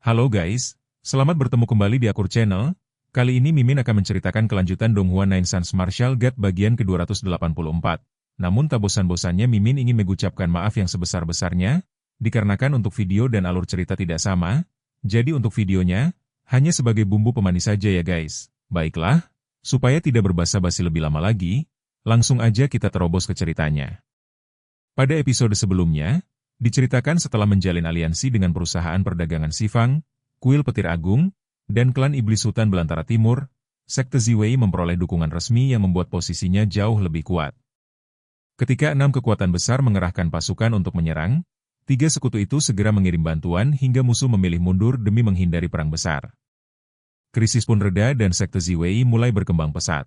Halo guys, selamat bertemu kembali di Akur Channel. Kali ini Mimin akan menceritakan kelanjutan Donghua Nine Sons Martial God bagian ke-284. Namun tak bosan-bosannya Mimin ingin mengucapkan maaf yang sebesar-besarnya, dikarenakan untuk video dan alur cerita tidak sama, jadi untuk videonya, hanya sebagai bumbu pemanis saja ya guys. Baiklah, supaya tidak berbasa-basi lebih lama lagi, langsung aja kita terobos ke ceritanya. Pada episode sebelumnya, diceritakan setelah menjalin aliansi dengan perusahaan perdagangan Sifang, Kuil Petir Agung, dan klan Iblis Hutan Belantara Timur, Sekte Ziwei memperoleh dukungan resmi yang membuat posisinya jauh lebih kuat. Ketika 6 kekuatan besar mengerahkan pasukan untuk menyerang, 3 sekutu itu segera mengirim bantuan hingga musuh memilih mundur demi menghindari perang besar. Krisis pun reda dan Sekte Ziwei mulai berkembang pesat.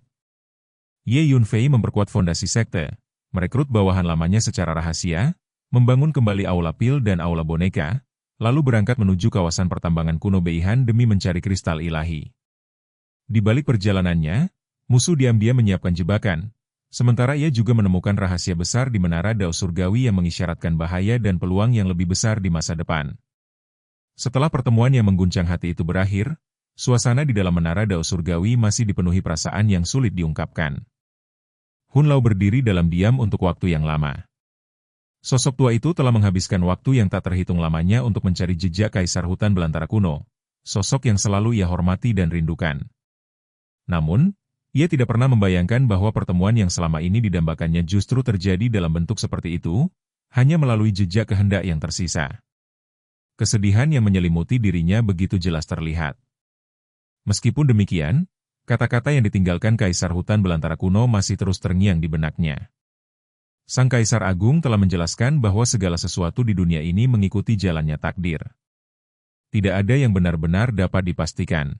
Ye Yunfei memperkuat fondasi sekte, merekrut bawahan lamanya secara rahasia, membangun kembali aula pil dan aula boneka, lalu berangkat menuju kawasan pertambangan kuno Beihan demi mencari kristal ilahi. Di balik perjalanannya, musuh diam-diam menyiapkan jebakan, sementara ia juga menemukan rahasia besar di Menara Dao Surgawi yang mengisyaratkan bahaya dan peluang yang lebih besar di masa depan. Setelah pertemuan yang mengguncang hati itu berakhir, suasana di dalam Menara Dao Surgawi masih dipenuhi perasaan yang sulit diungkapkan. Hun Lao berdiri dalam diam untuk waktu yang lama. Sosok tua itu telah menghabiskan waktu yang tak terhitung lamanya untuk mencari jejak Kaisar Hutan Belantara kuno, sosok yang selalu ia hormati dan rindukan. Namun, ia tidak pernah membayangkan bahwa pertemuan yang selama ini didambakannya justru terjadi dalam bentuk seperti itu, hanya melalui jejak kehendak yang tersisa. Kesedihan yang menyelimuti dirinya begitu jelas terlihat. Meskipun demikian, kata-kata yang ditinggalkan Kaisar Hutan Belantara kuno masih terus terngiang di benaknya. Sang Kaisar Agung telah menjelaskan bahwa segala sesuatu di dunia ini mengikuti jalannya takdir. Tidak ada yang benar-benar dapat dipastikan.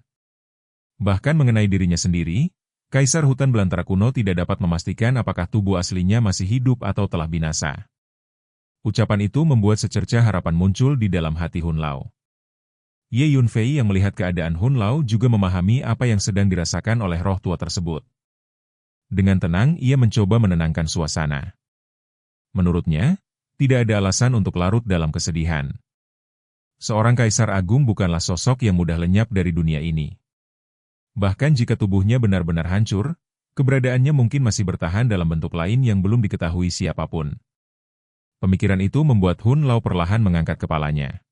Bahkan mengenai dirinya sendiri, Kaisar Hutan Belantara kuno tidak dapat memastikan apakah tubuh aslinya masih hidup atau telah binasa. Ucapan itu membuat secercah harapan muncul di dalam hati Hun Lao. Ye Yunfei yang melihat keadaan Hun Lao juga memahami apa yang sedang dirasakan oleh roh tua tersebut. Dengan tenang, ia mencoba menenangkan suasana. Menurutnya, tidak ada alasan untuk larut dalam kesedihan. Seorang Kaisar Agung bukanlah sosok yang mudah lenyap dari dunia ini. Bahkan jika tubuhnya benar-benar hancur, keberadaannya mungkin masih bertahan dalam bentuk lain yang belum diketahui siapapun. Pemikiran itu membuat Hun Lao perlahan mengangkat kepalanya.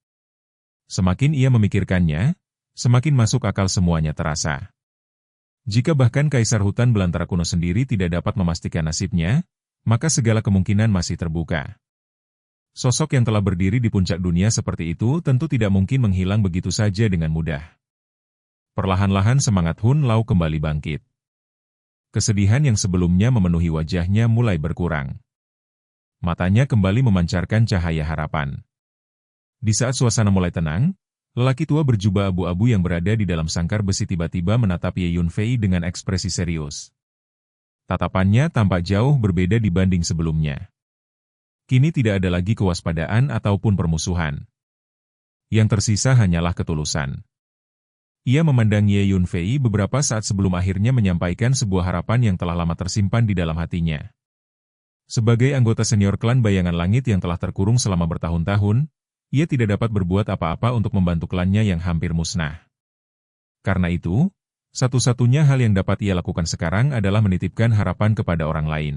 Semakin ia memikirkannya, semakin masuk akal semuanya terasa. Jika bahkan Kaisar Hutan Belantara kuno sendiri tidak dapat memastikan nasibnya, maka segala kemungkinan masih terbuka. Sosok yang telah berdiri di puncak dunia seperti itu tentu tidak mungkin menghilang begitu saja dengan mudah. Perlahan-lahan semangat Hun Lao kembali bangkit. Kesedihan yang sebelumnya memenuhi wajahnya mulai berkurang. Matanya kembali memancarkan cahaya harapan. Di saat suasana mulai tenang, lelaki tua berjubah abu-abu yang berada di dalam sangkar besi tiba-tiba menatap Ye Yunfei dengan ekspresi serius. Tatapannya tampak jauh berbeda dibanding sebelumnya. Kini tidak ada lagi kewaspadaan ataupun permusuhan. Yang tersisa hanyalah ketulusan. Ia memandang Ye Yunfei beberapa saat sebelum akhirnya menyampaikan sebuah harapan yang telah lama tersimpan di dalam hatinya. Sebagai anggota senior klan Bayangan Langit yang telah terkurung selama bertahun-tahun, ia tidak dapat berbuat apa-apa untuk membantu klannya yang hampir musnah. Karena itu, satu-satunya hal yang dapat ia lakukan sekarang adalah menitipkan harapan kepada orang lain.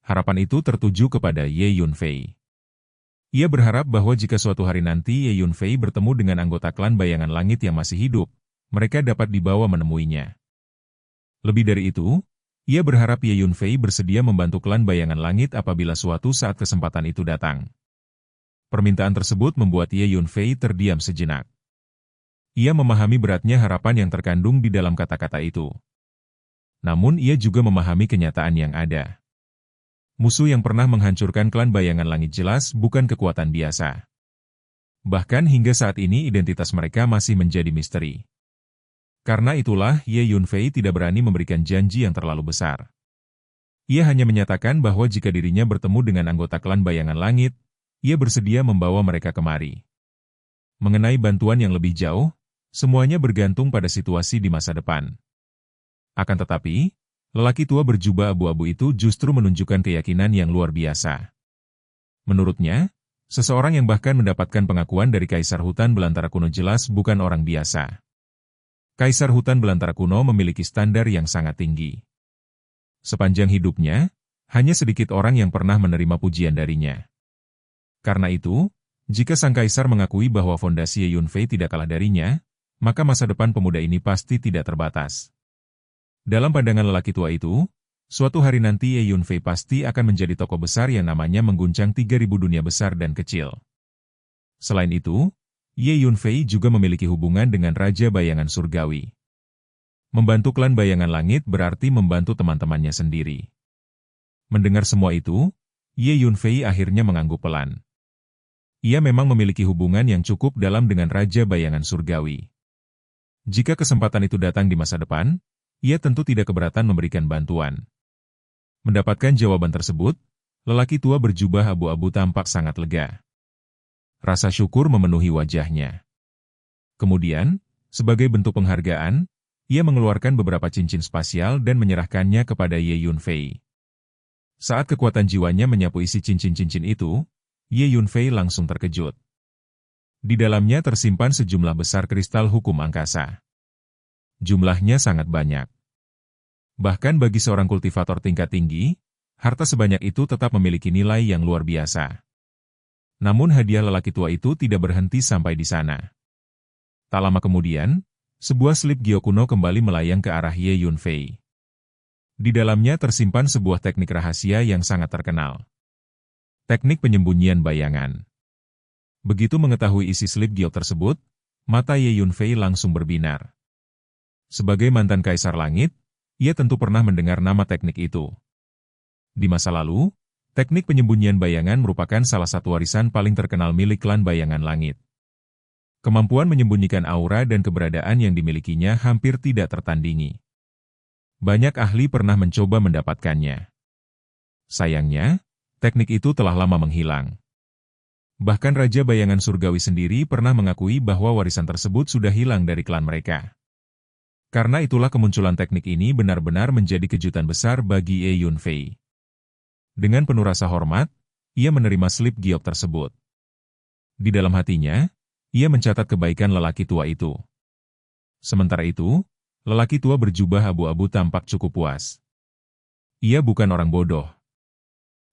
Harapan itu tertuju kepada Ye Yunfei. Ia berharap bahwa jika suatu hari nanti Ye Yunfei bertemu dengan anggota klan Bayangan Langit yang masih hidup, mereka dapat dibawa menemuinya. Lebih dari itu, ia berharap Ye Yunfei bersedia membantu klan Bayangan Langit apabila suatu saat kesempatan itu datang. Permintaan tersebut membuat Ye Yunfei terdiam sejenak. Ia memahami beratnya harapan yang terkandung di dalam kata-kata itu. Namun ia juga memahami kenyataan yang ada. Musuh yang pernah menghancurkan klan Bayangan Langit jelas bukan kekuatan biasa. Bahkan hingga saat ini identitas mereka masih menjadi misteri. Karena itulah Ye Yunfei tidak berani memberikan janji yang terlalu besar. Ia hanya menyatakan bahwa jika dirinya bertemu dengan anggota klan Bayangan Langit, ia bersedia membawa mereka kemari. Mengenai bantuan yang lebih jauh, semuanya bergantung pada situasi di masa depan. Akan tetapi, lelaki tua berjubah abu-abu itu justru menunjukkan keyakinan yang luar biasa. Menurutnya, Seseorang yang bahkan mendapatkan pengakuan dari Kaisar Hutan Belantara kuno jelas bukan orang biasa. Kaisar Hutan Belantara kuno memiliki standar yang sangat tinggi. Sepanjang hidupnya, hanya sedikit orang yang pernah menerima pujian darinya. Karena itu, jika sang kaisar mengakui bahwa fondasi Ye Yunfei tidak kalah darinya, maka masa depan pemuda ini pasti tidak terbatas. Dalam pandangan lelaki tua itu, suatu hari nanti Ye Yunfei pasti akan menjadi tokoh besar yang namanya mengguncang 3.000 dunia besar dan kecil. Selain itu, Ye Yunfei juga memiliki hubungan dengan Raja Bayangan Surgawi. Membantu klan Bayangan Langit berarti membantu teman-temannya sendiri. Mendengar semua itu, Ye Yunfei akhirnya mengangguk pelan. Ia memang memiliki hubungan yang cukup dalam dengan Raja Bayangan Surgawi. Jika kesempatan itu datang di masa depan, ia tentu tidak keberatan memberikan bantuan. Mendapatkan jawaban tersebut, lelaki tua berjubah abu-abu tampak sangat lega. Rasa syukur memenuhi wajahnya. Kemudian, sebagai bentuk penghargaan, ia mengeluarkan beberapa cincin spasial dan menyerahkannya kepada Ye Yunfei. Saat kekuatan jiwanya menyapu isi cincin-cincin itu, Ye Yunfei langsung terkejut. Di dalamnya tersimpan sejumlah besar kristal hukum angkasa. Jumlahnya sangat banyak. Bahkan bagi seorang kultivator tingkat tinggi, harta sebanyak itu tetap memiliki nilai yang luar biasa. Namun hadiah lelaki tua itu tidak berhenti sampai di sana. Tak lama kemudian, sebuah slip Gio kuno kembali melayang ke arah Ye Yunfei. Di dalamnya tersimpan sebuah teknik rahasia yang sangat terkenal. Teknik penyembunyian bayangan. Begitu mengetahui isi slip Gio tersebut, mata Ye Yunfei langsung berbinar. Sebagai mantan Kaisar Langit, ia tentu pernah mendengar nama teknik itu. Di masa lalu, teknik penyembunyian bayangan merupakan salah satu warisan paling terkenal milik klan Bayangan Langit. Kemampuan menyembunyikan aura dan keberadaan yang dimilikinya hampir tidak tertandingi. Banyak ahli pernah mencoba mendapatkannya. Sayangnya, teknik itu telah lama menghilang. Bahkan Raja Bayangan Surgawi sendiri pernah mengakui bahwa warisan tersebut sudah hilang dari klan mereka. Karena itulah kemunculan teknik ini benar-benar menjadi kejutan besar bagi Ye Yunfei. Dengan penuh rasa hormat, ia menerima slip giok tersebut. Di dalam hatinya, ia mencatat kebaikan lelaki tua itu. Sementara itu, lelaki tua berjubah abu-abu tampak cukup puas. Ia bukan orang bodoh.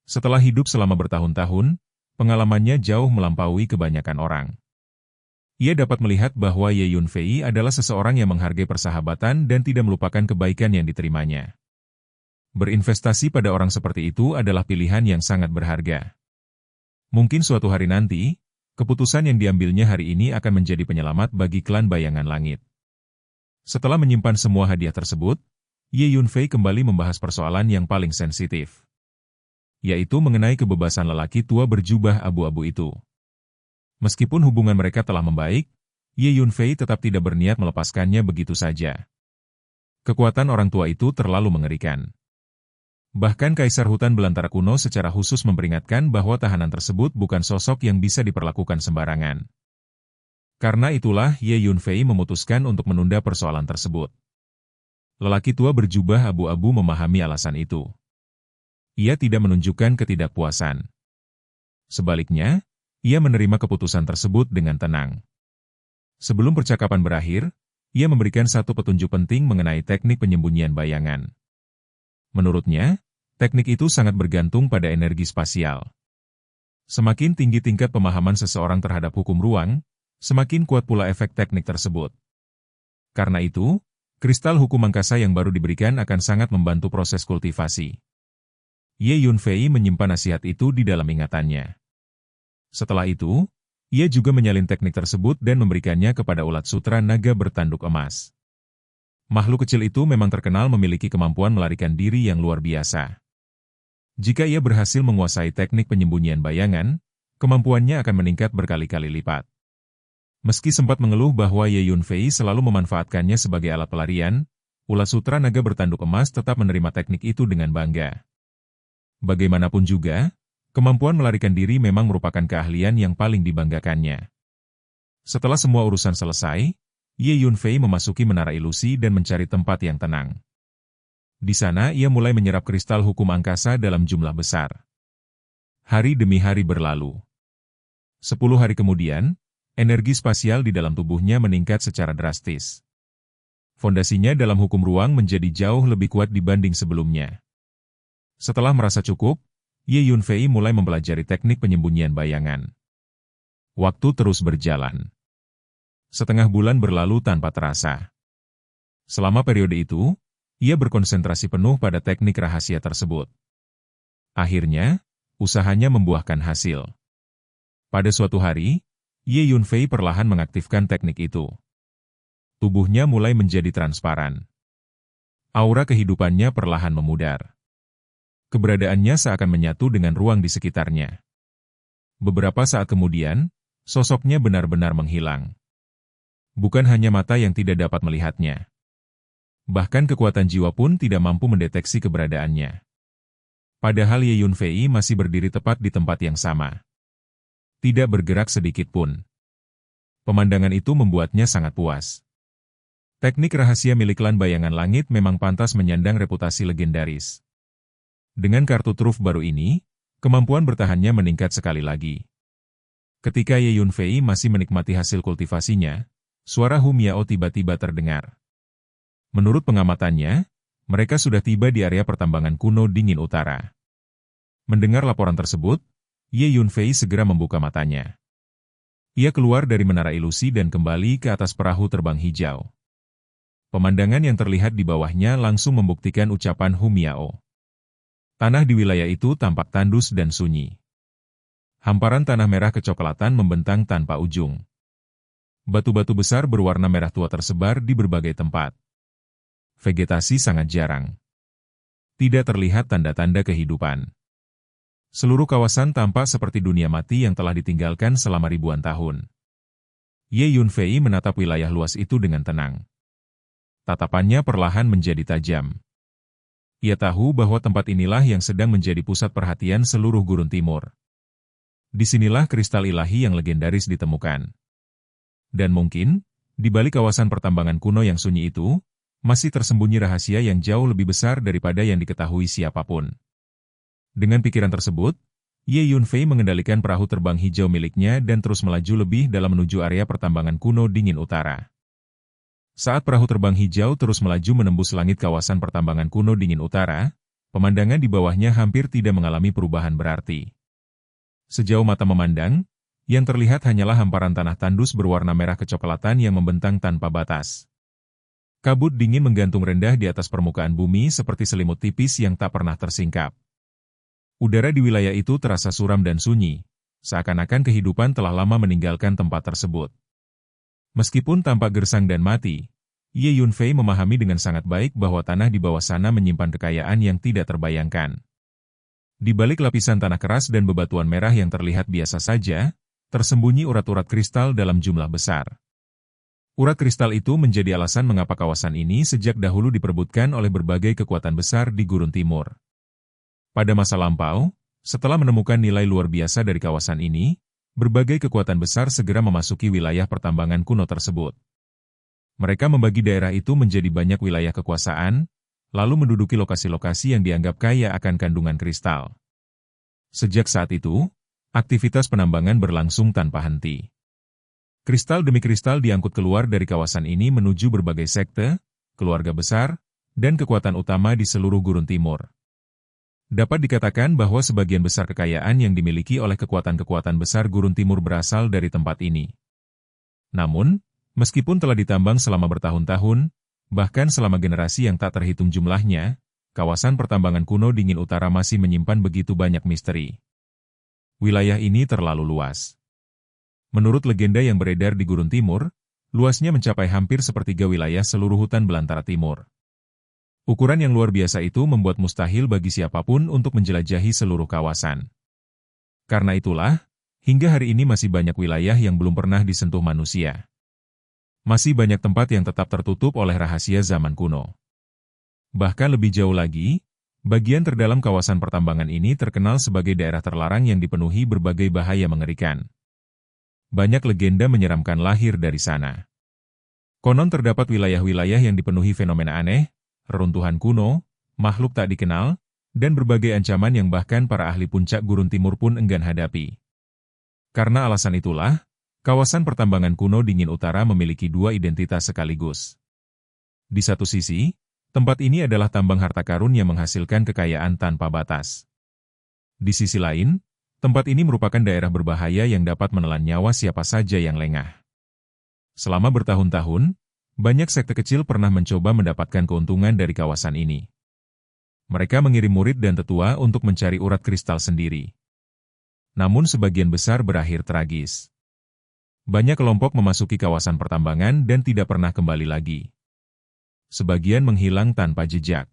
Setelah hidup selama bertahun-tahun, pengalamannya jauh melampaui kebanyakan orang. Ia dapat melihat bahwa Ye Yunfei adalah seseorang yang menghargai persahabatan dan tidak melupakan kebaikan yang diterimanya. Berinvestasi pada orang seperti itu adalah pilihan yang sangat berharga. Mungkin suatu hari nanti, keputusan yang diambilnya hari ini akan menjadi penyelamat bagi klan Bayangan Langit. Setelah menyimpan semua hadiah tersebut, Ye Yunfei kembali membahas persoalan yang paling sensitif, yaitu mengenai kebebasan lelaki tua berjubah abu-abu itu. Meskipun hubungan mereka telah membaik, Ye Yunfei tetap tidak berniat melepaskannya begitu saja. Kekuatan orang tua itu terlalu mengerikan. Bahkan Kaisar Hutan Belantara kuno secara khusus memperingatkan bahwa tahanan tersebut bukan sosok yang bisa diperlakukan sembarangan. Karena itulah Ye Yunfei memutuskan untuk menunda persoalan tersebut. Lelaki tua berjubah abu-abu memahami alasan itu. Ia tidak menunjukkan ketidakpuasan. Sebaliknya, ia menerima keputusan tersebut dengan tenang. Sebelum percakapan berakhir, ia memberikan satu petunjuk penting mengenai teknik penyembunyian bayangan. Menurutnya, teknik itu sangat bergantung pada energi spasial. Semakin tinggi tingkat pemahaman seseorang terhadap hukum ruang, semakin kuat pula efek teknik tersebut. Karena itu, kristal hukum angkasa yang baru diberikan akan sangat membantu proses kultivasi. Ye Yunfei menyimpan nasihat itu di dalam ingatannya. Setelah itu, ia juga menyalin teknik tersebut dan memberikannya kepada ulat sutra naga bertanduk emas. Makhluk kecil itu memang terkenal memiliki kemampuan melarikan diri yang luar biasa. Jika ia berhasil menguasai teknik penyembunyian bayangan, kemampuannya akan meningkat berkali-kali lipat. Meski sempat mengeluh bahwa Ye Yunfei selalu memanfaatkannya sebagai alat pelarian, ulat sutra naga bertanduk emas tetap menerima teknik itu dengan bangga. Bagaimanapun juga, kemampuan melarikan diri memang merupakan keahlian yang paling dibanggakannya. Setelah semua urusan selesai, Ye Yunfei memasuki menara ilusi dan mencari tempat yang tenang. Di sana ia mulai menyerap kristal hukum angkasa dalam jumlah besar. Hari demi hari berlalu. 10 hari kemudian, energi spasial di dalam tubuhnya meningkat secara drastis. Fondasinya dalam hukum ruang menjadi jauh lebih kuat dibanding sebelumnya. Setelah merasa cukup, Ye Yunfei mulai mempelajari teknik penyembunyian bayangan. Waktu terus berjalan. Setengah bulan berlalu tanpa terasa. Selama periode itu, ia berkonsentrasi penuh pada teknik rahasia tersebut. Akhirnya, usahanya membuahkan hasil. Pada suatu hari, Ye Yunfei perlahan mengaktifkan teknik itu. Tubuhnya mulai menjadi transparan. Aura kehidupannya perlahan memudar. Keberadaannya seakan menyatu dengan ruang di sekitarnya. Beberapa saat kemudian, sosoknya benar-benar menghilang. Bukan hanya mata yang tidak dapat melihatnya. Bahkan kekuatan jiwa pun tidak mampu mendeteksi keberadaannya. Padahal Ye Yunfei masih berdiri tepat di tempat yang sama. Tidak bergerak sedikit pun. Pemandangan itu membuatnya sangat puas. Teknik rahasia milik klan bayangan langit memang pantas menyandang reputasi legendaris. Dengan kartu truf baru ini, kemampuan bertahannya meningkat sekali lagi. Ketika Ye Yunfei masih menikmati hasil kultivasinya, suara Hu Miao tiba-tiba terdengar. Menurut pengamatannya, mereka sudah tiba di area pertambangan kuno dingin utara. Mendengar laporan tersebut, Ye Yunfei segera membuka matanya. Ia keluar dari menara ilusi dan kembali ke atas perahu terbang hijau. Pemandangan yang terlihat di bawahnya langsung membuktikan ucapan Hu Miao. Tanah di wilayah itu tampak tandus dan sunyi. Hamparan tanah merah kecoklatan membentang tanpa ujung. Batu-batu besar berwarna merah tua tersebar di berbagai tempat. Vegetasi sangat jarang. Tidak terlihat tanda-tanda kehidupan. Seluruh kawasan tampak seperti dunia mati yang telah ditinggalkan selama ribuan tahun. Ye Yunfei menatap wilayah luas itu dengan tenang. Tatapannya perlahan menjadi tajam. Ia tahu bahwa tempat inilah yang sedang menjadi pusat perhatian seluruh Gurun Timur. Disinilah kristal ilahi yang legendaris ditemukan. Dan mungkin, di balik kawasan pertambangan kuno yang sunyi itu, masih tersembunyi rahasia yang jauh lebih besar daripada yang diketahui siapapun. Dengan pikiran tersebut, Ye Yunfei mengendalikan perahu terbang hijau miliknya dan terus melaju lebih dalam menuju area pertambangan kuno dingin utara. Saat perahu terbang hijau terus melaju menembus langit kawasan pertambangan kuno dingin utara, pemandangan di bawahnya hampir tidak mengalami perubahan berarti. Sejauh mata memandang, yang terlihat hanyalah hamparan tanah tandus berwarna merah kecoklatan yang membentang tanpa batas. Kabut dingin menggantung rendah di atas permukaan bumi seperti selimut tipis yang tak pernah tersingkap. Udara di wilayah itu terasa suram dan sunyi, seakan-akan kehidupan telah lama meninggalkan tempat tersebut. Meskipun tampak gersang dan mati, Ye Yunfei memahami dengan sangat baik bahwa tanah di bawah sana menyimpan kekayaan yang tidak terbayangkan. Di balik lapisan tanah keras dan bebatuan merah yang terlihat biasa saja, tersembunyi urat-urat kristal dalam jumlah besar. Urat kristal itu menjadi alasan mengapa kawasan ini sejak dahulu diperebutkan oleh berbagai kekuatan besar di Gurun Timur. Pada masa lampau, setelah menemukan nilai luar biasa dari kawasan ini, berbagai kekuatan besar segera memasuki wilayah pertambangan kuno tersebut. Mereka membagi daerah itu menjadi banyak wilayah kekuasaan, lalu menduduki lokasi-lokasi yang dianggap kaya akan kandungan kristal. Sejak saat itu, aktivitas penambangan berlangsung tanpa henti. Kristal demi kristal diangkut keluar dari kawasan ini menuju berbagai sekte, keluarga besar, dan kekuatan utama di seluruh Gurun Timur. Dapat dikatakan bahwa sebagian besar kekayaan yang dimiliki oleh kekuatan-kekuatan besar Gurun Timur berasal dari tempat ini. Namun, meskipun telah ditambang selama bertahun-tahun, bahkan selama generasi yang tak terhitung jumlahnya, kawasan pertambangan kuno dingin utara masih menyimpan begitu banyak misteri. Wilayah ini terlalu luas. Menurut legenda yang beredar di Gurun Timur, luasnya mencapai hampir sepertiga wilayah seluruh hutan belantara timur. Ukuran yang luar biasa itu membuat mustahil bagi siapapun untuk menjelajahi seluruh kawasan. Karena itulah, hingga hari ini masih banyak wilayah yang belum pernah disentuh manusia. Masih banyak tempat yang tetap tertutup oleh rahasia zaman kuno. Bahkan lebih jauh lagi, bagian terdalam kawasan pertambangan ini terkenal sebagai daerah terlarang yang dipenuhi berbagai bahaya mengerikan. Banyak legenda menyeramkan lahir dari sana. Konon terdapat wilayah-wilayah yang dipenuhi fenomena aneh, reruntuhan kuno, makhluk tak dikenal, dan berbagai ancaman yang bahkan para ahli puncak Gurun Timur pun enggan hadapi. Karena alasan itulah, kawasan pertambangan kuno Dingin Utara memiliki dua identitas sekaligus. Di satu sisi, tempat ini adalah tambang harta karun yang menghasilkan kekayaan tanpa batas. Di sisi lain, tempat ini merupakan daerah berbahaya yang dapat menelan nyawa siapa saja yang lengah. Selama bertahun-tahun, banyak sekte kecil pernah mencoba mendapatkan keuntungan dari kawasan ini. Mereka mengirim murid dan tetua untuk mencari urat kristal sendiri. Namun sebagian besar berakhir tragis. Banyak kelompok memasuki kawasan pertambangan dan tidak pernah kembali lagi. Sebagian menghilang tanpa jejak.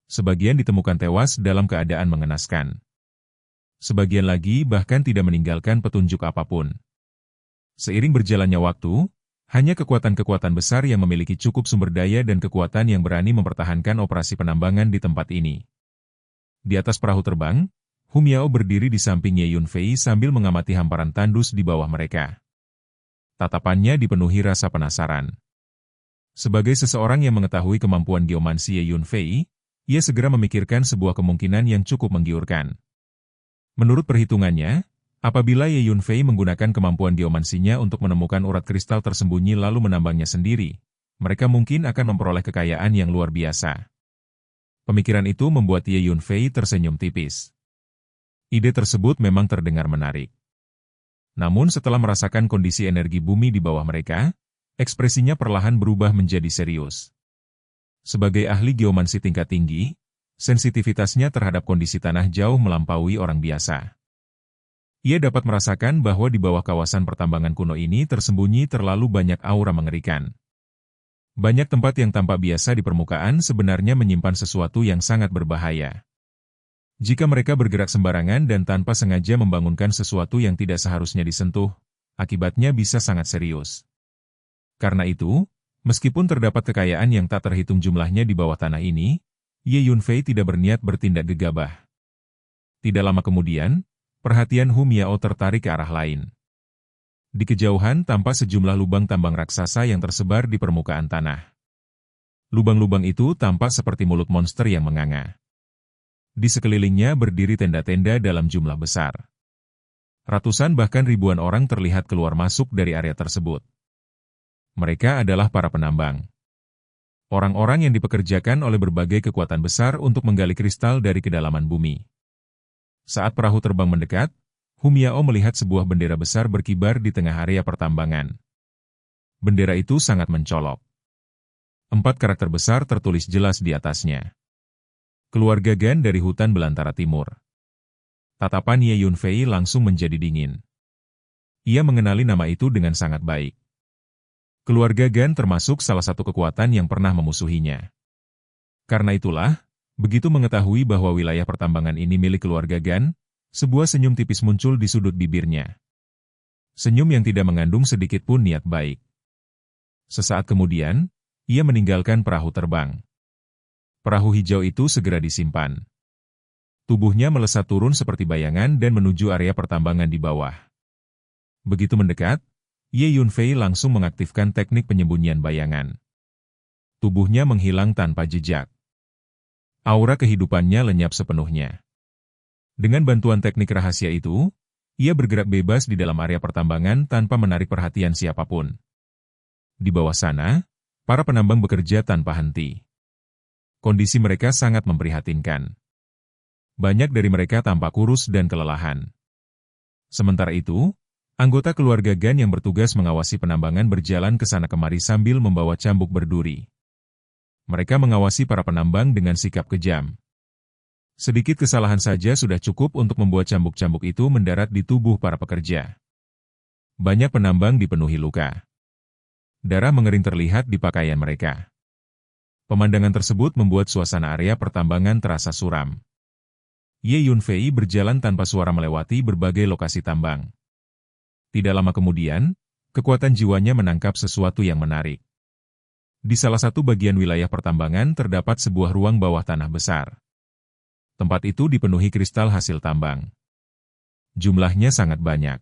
Sebagian ditemukan tewas dalam keadaan mengenaskan. Sebagian lagi bahkan tidak meninggalkan petunjuk apapun. Seiring berjalannya waktu, hanya kekuatan-kekuatan besar yang memiliki cukup sumber daya dan kekuatan yang berani mempertahankan operasi penambangan di tempat ini. Di atas perahu terbang, Hum Yao berdiri di samping Ye Yunfei sambil mengamati hamparan tandus di bawah mereka. Tatapannya dipenuhi rasa penasaran. Sebagai seseorang yang mengetahui kemampuan geomansi Ye Yunfei, ia segera memikirkan sebuah kemungkinan yang cukup menggiurkan. Menurut perhitungannya, apabila Ye Yunfei menggunakan kemampuan geomansinya untuk menemukan urat kristal tersembunyi lalu menambangnya sendiri, mereka mungkin akan memperoleh kekayaan yang luar biasa. Pemikiran itu membuat Ye Yunfei tersenyum tipis. Ide tersebut memang terdengar menarik. Namun setelah merasakan kondisi energi bumi di bawah mereka, ekspresinya perlahan berubah menjadi serius. Sebagai ahli geomansi tingkat tinggi, sensitivitasnya terhadap kondisi tanah jauh melampaui orang biasa. Ia dapat merasakan bahwa di bawah kawasan pertambangan kuno ini tersembunyi terlalu banyak aura mengerikan. Banyak tempat yang tampak biasa di permukaan sebenarnya menyimpan sesuatu yang sangat berbahaya. Jika mereka bergerak sembarangan dan tanpa sengaja membangunkan sesuatu yang tidak seharusnya disentuh, akibatnya bisa sangat serius. Karena itu, meskipun terdapat kekayaan yang tak terhitung jumlahnya di bawah tanah ini, Ye Yunfei tidak berniat bertindak gegabah. Tidak lama kemudian, perhatian Hum Yao tertarik ke arah lain. Di kejauhan tampak sejumlah lubang tambang raksasa yang tersebar di permukaan tanah. Lubang-lubang itu tampak seperti mulut monster yang menganga. Di sekelilingnya berdiri tenda-tenda dalam jumlah besar. Ratusan bahkan ribuan orang terlihat keluar masuk dari area tersebut. Mereka adalah para penambang. Orang-orang yang dipekerjakan oleh berbagai kekuatan besar untuk menggali kristal dari kedalaman bumi. Saat perahu terbang mendekat, Hum Yao melihat sebuah bendera besar berkibar di tengah area pertambangan. Bendera itu sangat mencolok. 4 karakter besar tertulis jelas di atasnya. Keluarga Gan dari hutan belantara timur. Tatapan Ye Yunfei langsung menjadi dingin. Ia mengenali nama itu dengan sangat baik. Keluarga Gan termasuk salah satu kekuatan yang pernah memusuhinya. Karena itulah, begitu mengetahui bahwa wilayah pertambangan ini milik keluarga Gan, sebuah senyum tipis muncul di sudut bibirnya. Senyum yang tidak mengandung sedikit pun niat baik. Sesaat kemudian, ia meninggalkan perahu terbang. Perahu hijau itu segera disimpan. Tubuhnya melesat turun seperti bayangan dan menuju area pertambangan di bawah. Begitu mendekat, Ye Yunfei langsung mengaktifkan teknik penyembunyian bayangan. Tubuhnya menghilang tanpa jejak. Aura kehidupannya lenyap sepenuhnya. Dengan bantuan teknik rahasia itu, ia bergerak bebas di dalam area pertambangan tanpa menarik perhatian siapapun. Di bawah sana, para penambang bekerja tanpa henti. Kondisi mereka sangat memprihatinkan. Banyak dari mereka tampak kurus dan kelelahan. Sementara itu, anggota keluarga Gan yang bertugas mengawasi penambangan berjalan ke sana kemari sambil membawa cambuk berduri. Mereka mengawasi para penambang dengan sikap kejam. Sedikit kesalahan saja sudah cukup untuk membuat cambuk-cambuk itu mendarat di tubuh para pekerja. Banyak penambang dipenuhi luka. Darah mengering terlihat di pakaian mereka. Pemandangan tersebut membuat suasana area pertambangan terasa suram. Ye Yunfei berjalan tanpa suara melewati berbagai lokasi tambang. Tidak lama kemudian, kekuatan jiwanya menangkap sesuatu yang menarik. Di salah satu bagian wilayah pertambangan terdapat sebuah ruang bawah tanah besar. Tempat itu dipenuhi kristal hasil tambang. Jumlahnya sangat banyak.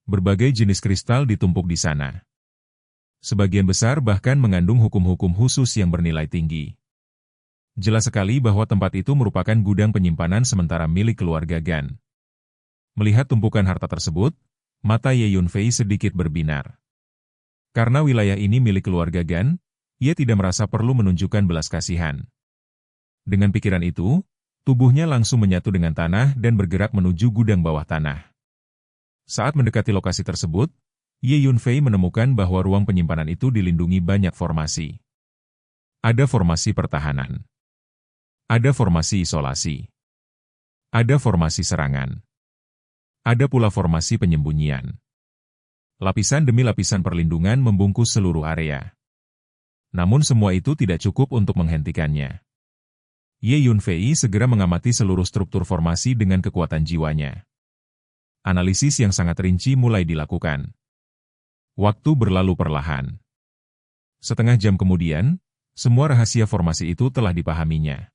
Berbagai jenis kristal ditumpuk di sana. Sebagian besar bahkan mengandung hukum-hukum khusus yang bernilai tinggi. Jelas sekali bahwa tempat itu merupakan gudang penyimpanan sementara milik keluarga Gan. Melihat tumpukan harta tersebut, mata Ye Yunfei sedikit berbinar. Karena wilayah ini milik keluarga Gan, ia tidak merasa perlu menunjukkan belas kasihan. Dengan pikiran itu, tubuhnya langsung menyatu dengan tanah dan bergerak menuju gudang bawah tanah. Saat mendekati lokasi tersebut, Ye Yunfei menemukan bahwa ruang penyimpanan itu dilindungi banyak formasi. Ada formasi pertahanan. Ada formasi isolasi. Ada formasi serangan. Ada pula formasi penyembunyian. Lapisan demi lapisan perlindungan membungkus seluruh area. Namun semua itu tidak cukup untuk menghentikannya. Ye Yunfei segera mengamati seluruh struktur formasi dengan kekuatan jiwanya. Analisis yang sangat rinci mulai dilakukan. Waktu berlalu perlahan. Setengah jam kemudian, semua rahasia formasi itu telah dipahaminya.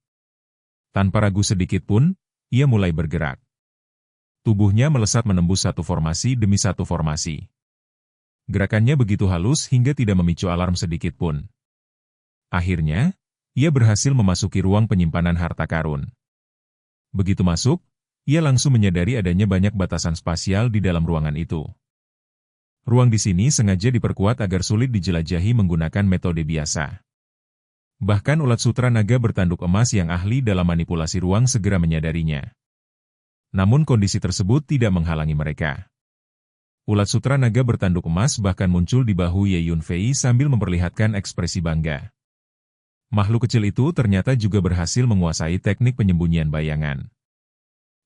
Tanpa ragu sedikit pun, ia mulai bergerak. Tubuhnya melesat menembus satu formasi demi satu formasi. Gerakannya begitu halus hingga tidak memicu alarm sedikit pun. Akhirnya, ia berhasil memasuki ruang penyimpanan harta karun. Begitu masuk, ia langsung menyadari adanya banyak batasan spasial di dalam ruangan itu. Ruang di sini sengaja diperkuat agar sulit dijelajahi menggunakan metode biasa. Bahkan ulat sutra naga bertanduk emas yang ahli dalam manipulasi ruang segera menyadarinya. Namun kondisi tersebut tidak menghalangi mereka. Ulat sutra naga bertanduk emas bahkan muncul di bahu Ye Yunfei sambil memperlihatkan ekspresi bangga. Makhluk kecil itu ternyata juga berhasil menguasai teknik penyembunyian bayangan.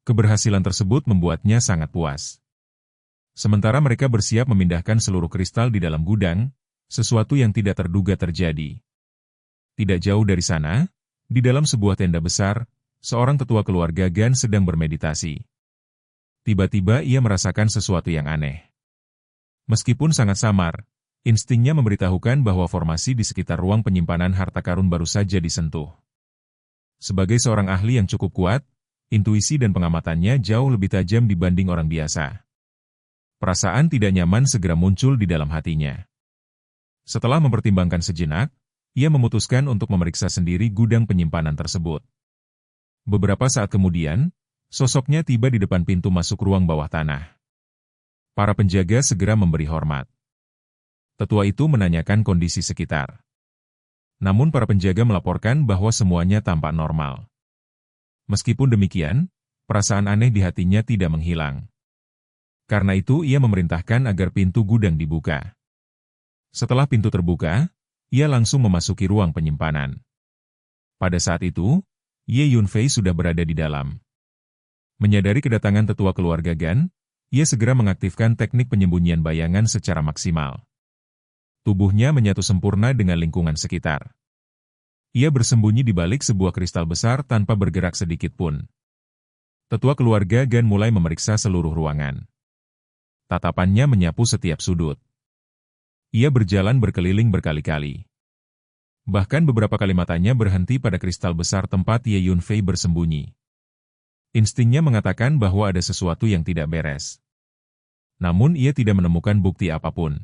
Keberhasilan tersebut membuatnya sangat puas. Sementara mereka bersiap memindahkan seluruh kristal di dalam gudang, sesuatu yang tidak terduga terjadi. Tidak jauh dari sana, di dalam sebuah tenda besar, seorang tetua keluarga Gan sedang bermeditasi. Tiba-tiba ia merasakan sesuatu yang aneh. Meskipun sangat samar, instingnya memberitahukan bahwa formasi di sekitar ruang penyimpanan harta karun baru saja disentuh. Sebagai seorang ahli yang cukup kuat, intuisi dan pengamatannya jauh lebih tajam dibanding orang biasa. Perasaan tidak nyaman segera muncul di dalam hatinya. Setelah mempertimbangkan sejenak, ia memutuskan untuk memeriksa sendiri gudang penyimpanan tersebut. Beberapa saat kemudian, sosoknya tiba di depan pintu masuk ruang bawah tanah. Para penjaga segera memberi hormat. Tetua itu menanyakan kondisi sekitar. Namun para penjaga melaporkan bahwa semuanya tampak normal. Meskipun demikian, perasaan aneh di hatinya tidak menghilang. Karena itu ia memerintahkan agar pintu gudang dibuka. Setelah pintu terbuka, ia langsung memasuki ruang penyimpanan. Pada saat itu, Ye Yunfei sudah berada di dalam. Menyadari kedatangan tetua keluarga Gan, ia segera mengaktifkan teknik penyembunyian bayangan secara maksimal. Tubuhnya menyatu sempurna dengan lingkungan sekitar. Ia bersembunyi di balik sebuah kristal besar tanpa bergerak sedikit pun. Tetua keluarga Gan mulai memeriksa seluruh ruangan. Tatapannya menyapu setiap sudut. Ia berjalan berkeliling berkali-kali. Bahkan beberapa kali matanya berhenti pada kristal besar tempat Ye Yunfei bersembunyi. Instingnya mengatakan bahwa ada sesuatu yang tidak beres. Namun ia tidak menemukan bukti apapun.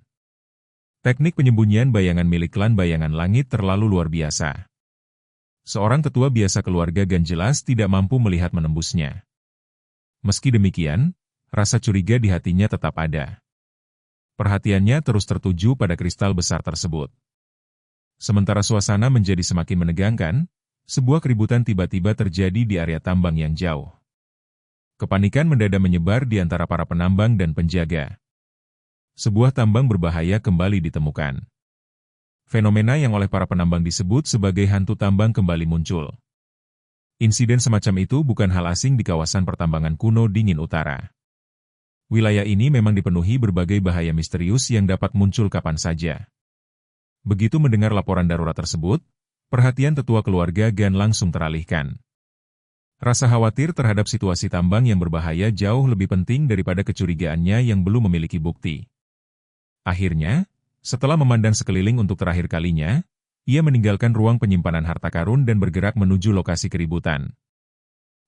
Teknik penyembunyian bayangan milik klan bayangan langit terlalu luar biasa. Seorang tetua biasa keluarga Gan jelas tidak mampu melihat menembusnya. Meski demikian, rasa curiga di hatinya tetap ada. Perhatiannya terus tertuju pada kristal besar tersebut. Sementara suasana menjadi semakin menegangkan, sebuah keributan tiba-tiba terjadi di area tambang yang jauh. Kepanikan mendadak menyebar di antara para penambang dan penjaga. Sebuah tambang berbahaya kembali ditemukan. Fenomena yang oleh para penambang disebut sebagai hantu tambang kembali muncul. Insiden semacam itu bukan hal asing di kawasan pertambangan kuno dingin utara. Wilayah ini memang dipenuhi berbagai bahaya misterius yang dapat muncul kapan saja. Begitu mendengar laporan darurat tersebut, perhatian tetua keluarga Gan langsung teralihkan. Rasa khawatir terhadap situasi tambang yang berbahaya jauh lebih penting daripada kecurigaannya yang belum memiliki bukti. Akhirnya, setelah memandang sekeliling untuk terakhir kalinya, ia meninggalkan ruang penyimpanan harta karun dan bergerak menuju lokasi keributan.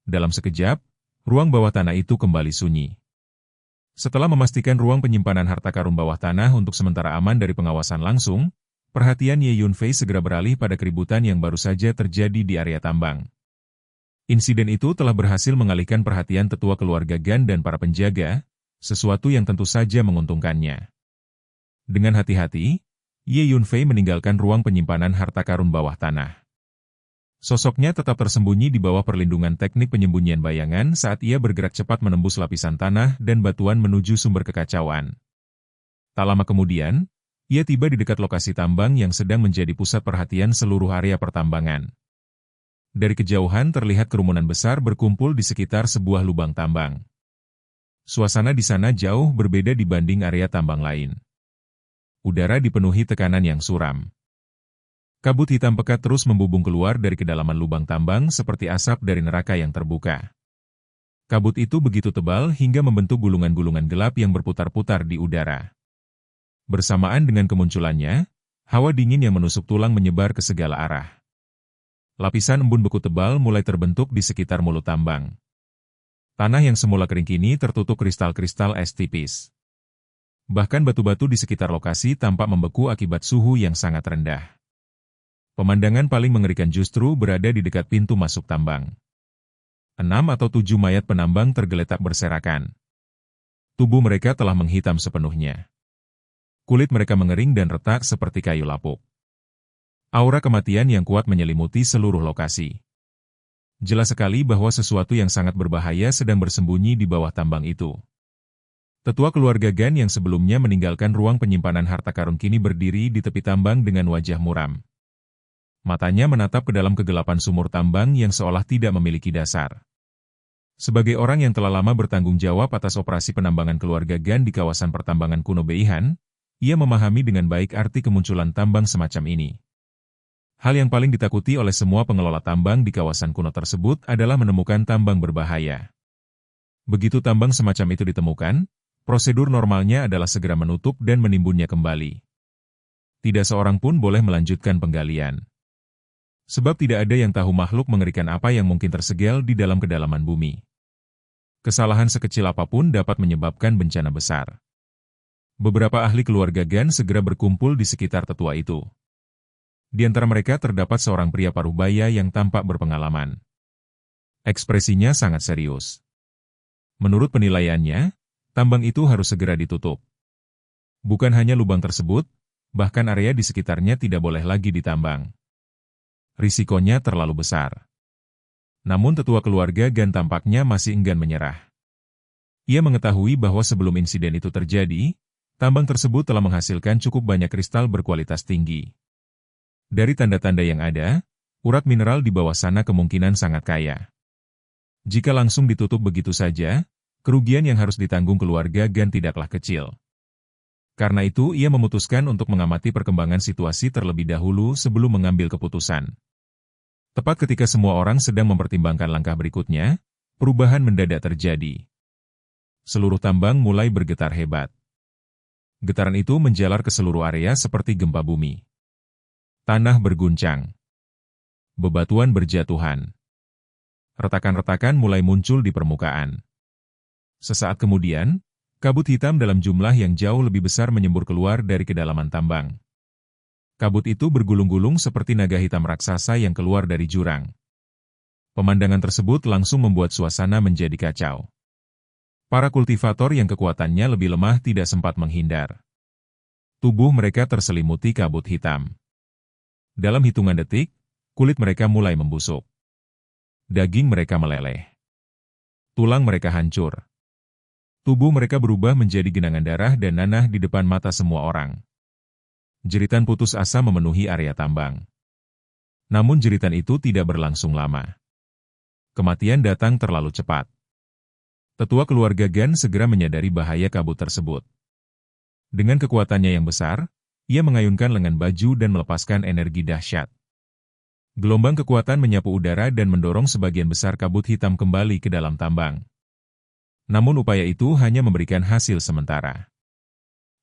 Dalam sekejap, ruang bawah tanah itu kembali sunyi. Setelah memastikan ruang penyimpanan harta karun bawah tanah untuk sementara aman dari pengawasan langsung, perhatian Ye Yunfei segera beralih pada keributan yang baru saja terjadi di area tambang. Insiden itu telah berhasil mengalihkan perhatian tetua keluarga Gan dan para penjaga, sesuatu yang tentu saja menguntungkannya. Dengan hati-hati, Ye Yunfei meninggalkan ruang penyimpanan harta karun bawah tanah. Sosoknya tetap tersembunyi di bawah perlindungan teknik penyembunyian bayangan saat ia bergerak cepat menembus lapisan tanah dan batuan menuju sumber kekacauan. Tak lama kemudian, ia tiba di dekat lokasi tambang yang sedang menjadi pusat perhatian seluruh area pertambangan. Dari kejauhan terlihat kerumunan besar berkumpul di sekitar sebuah lubang tambang. Suasana di sana jauh berbeda dibanding area tambang lain. Udara dipenuhi tekanan yang suram. Kabut hitam pekat terus membubung keluar dari kedalaman lubang tambang seperti asap dari neraka yang terbuka. Kabut itu begitu tebal hingga membentuk gulungan-gulungan gelap yang berputar-putar di udara. Bersamaan dengan kemunculannya, hawa dingin yang menusuk tulang menyebar ke segala arah. Lapisan embun beku tebal mulai terbentuk di sekitar mulut tambang. Tanah yang semula kering kini tertutup kristal-kristal es tipis. Bahkan batu-batu di sekitar lokasi tampak membeku akibat suhu yang sangat rendah. Pemandangan paling mengerikan justru berada di dekat pintu masuk tambang. 6 atau 7 mayat penambang tergeletak berserakan. Tubuh mereka telah menghitam sepenuhnya. Kulit mereka mengering dan retak seperti kayu lapuk. Aura kematian yang kuat menyelimuti seluruh lokasi. Jelas sekali bahwa sesuatu yang sangat berbahaya sedang bersembunyi di bawah tambang itu. Tetua keluarga Gan yang sebelumnya meninggalkan ruang penyimpanan harta karun kini berdiri di tepi tambang dengan wajah muram. Matanya menatap ke dalam kegelapan sumur tambang yang seolah tidak memiliki dasar. Sebagai orang yang telah lama bertanggung jawab atas operasi penambangan keluarga Gan di kawasan pertambangan kuno Beihan, ia memahami dengan baik arti kemunculan tambang semacam ini. Hal yang paling ditakuti oleh semua pengelola tambang di kawasan kuno tersebut adalah menemukan tambang berbahaya. Begitu tambang semacam itu ditemukan, prosedur normalnya adalah segera menutup dan menimbunnya kembali. Tidak seorang pun boleh melanjutkan penggalian. Sebab tidak ada yang tahu makhluk mengerikan apa yang mungkin tersegel di dalam kedalaman bumi. Kesalahan sekecil apapun dapat menyebabkan bencana besar. Beberapa ahli keluarga Gan segera berkumpul di sekitar tetua itu. Di antara mereka terdapat seorang pria paruh baya yang tampak berpengalaman. Ekspresinya sangat serius. Menurut penilaiannya, tambang itu harus segera ditutup. Bukan hanya lubang tersebut, bahkan area di sekitarnya tidak boleh lagi ditambang. Risikonya terlalu besar. Namun tetua keluarga Gan tampaknya masih enggan menyerah. Ia mengetahui bahwa sebelum insiden itu terjadi, tambang tersebut telah menghasilkan cukup banyak kristal berkualitas tinggi. Dari tanda-tanda yang ada, urat mineral di bawah sana kemungkinan sangat kaya. Jika langsung ditutup begitu saja, kerugian yang harus ditanggung keluarga Gan tidaklah kecil. Karena itu ia memutuskan untuk mengamati perkembangan situasi terlebih dahulu sebelum mengambil keputusan. Tepat ketika semua orang sedang mempertimbangkan langkah berikutnya, perubahan mendadak terjadi. Seluruh tambang mulai bergetar hebat. Getaran itu menjalar ke seluruh area seperti gempa bumi. Tanah berguncang. Bebatuan berjatuhan. Retakan-retakan mulai muncul di permukaan. Sesaat kemudian, kabut hitam dalam jumlah yang jauh lebih besar menyembur keluar dari kedalaman tambang. Kabut itu bergulung-gulung seperti naga hitam raksasa yang keluar dari jurang. Pemandangan tersebut langsung membuat suasana menjadi kacau. Para kultivator yang kekuatannya lebih lemah tidak sempat menghindar. Tubuh mereka terselimuti kabut hitam. Dalam hitungan detik, kulit mereka mulai membusuk. Daging mereka meleleh. Tulang mereka hancur. Tubuh mereka berubah menjadi genangan darah dan nanah di depan mata semua orang. Jeritan putus asa memenuhi area tambang. Namun jeritan itu tidak berlangsung lama. Kematian datang terlalu cepat. Tetua keluarga Gan segera menyadari bahaya kabut tersebut. Dengan kekuatannya yang besar, ia mengayunkan lengan baju dan melepaskan energi dahsyat. Gelombang kekuatan menyapu udara dan mendorong sebagian besar kabut hitam kembali ke dalam tambang. Namun upaya itu hanya memberikan hasil sementara.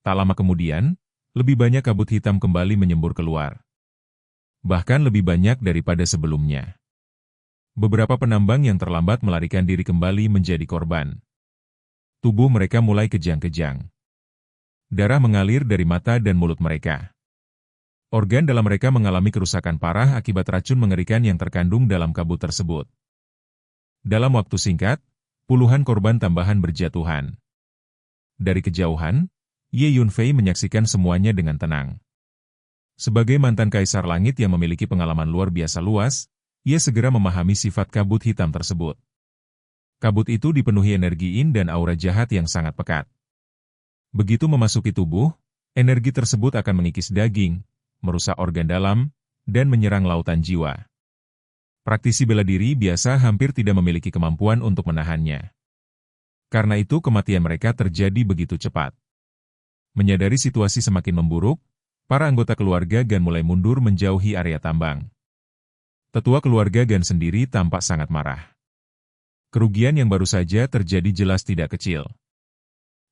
Tak lama kemudian, lebih banyak kabut hitam kembali menyembur keluar. Bahkan lebih banyak daripada sebelumnya. Beberapa penambang yang terlambat melarikan diri kembali menjadi korban. Tubuh mereka mulai kejang-kejang. Darah mengalir dari mata dan mulut mereka. Organ dalam mereka mengalami kerusakan parah akibat racun mengerikan yang terkandung dalam kabut tersebut. Dalam waktu singkat, puluhan korban tambahan berjatuhan. Dari kejauhan, Ye Yunfei menyaksikan semuanya dengan tenang. Sebagai mantan Kaisar Langit yang memiliki pengalaman luar biasa luas, ia segera memahami sifat kabut hitam tersebut. Kabut itu dipenuhi energi yin dan aura jahat yang sangat pekat. Begitu memasuki tubuh, energi tersebut akan mengikis daging, merusak organ dalam, dan menyerang lautan jiwa. Praktisi bela diri biasa hampir tidak memiliki kemampuan untuk menahannya. Karena itu kematian mereka terjadi begitu cepat. Menyadari situasi semakin memburuk, para anggota keluarga Gan mulai mundur menjauhi area tambang. Tetua keluarga Gan sendiri tampak sangat marah. Kerugian yang baru saja terjadi jelas tidak kecil.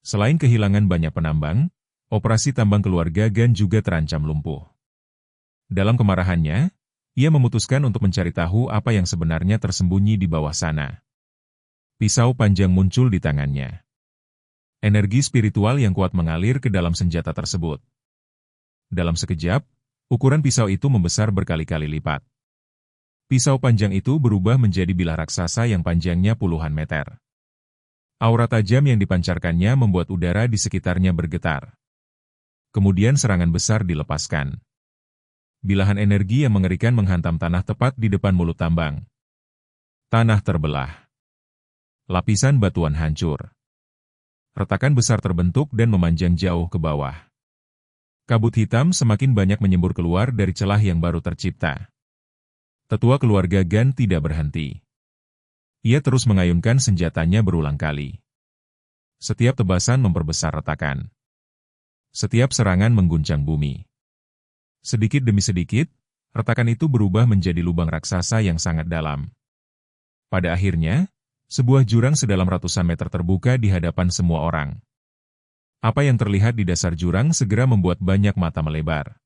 Selain kehilangan banyak penambang, operasi tambang keluarga Gan juga terancam lumpuh. Dalam kemarahannya, ia memutuskan untuk mencari tahu apa yang sebenarnya tersembunyi di bawah sana. Pisau panjang muncul di tangannya. Energi spiritual yang kuat mengalir ke dalam senjata tersebut. Dalam sekejap, ukuran pisau itu membesar berkali-kali lipat. Pisau panjang itu berubah menjadi bilah raksasa yang panjangnya puluhan meter. Aura tajam yang dipancarkannya membuat udara di sekitarnya bergetar. Kemudian serangan besar dilepaskan. Bilahan energi yang mengerikan menghantam tanah tepat di depan mulut tambang. Tanah terbelah. Lapisan batuan hancur. Retakan besar terbentuk dan memanjang jauh ke bawah. Kabut hitam semakin banyak menyembur keluar dari celah yang baru tercipta. Tetua keluarga Gan tidak berhenti. Ia terus mengayunkan senjatanya berulang kali. Setiap tebasan memperbesar retakan. Setiap serangan mengguncang bumi. Sedikit demi sedikit, retakan itu berubah menjadi lubang raksasa yang sangat dalam. Pada akhirnya, sebuah jurang sedalam ratusan meter terbuka di hadapan semua orang. Apa yang terlihat di dasar jurang segera membuat banyak mata melebar.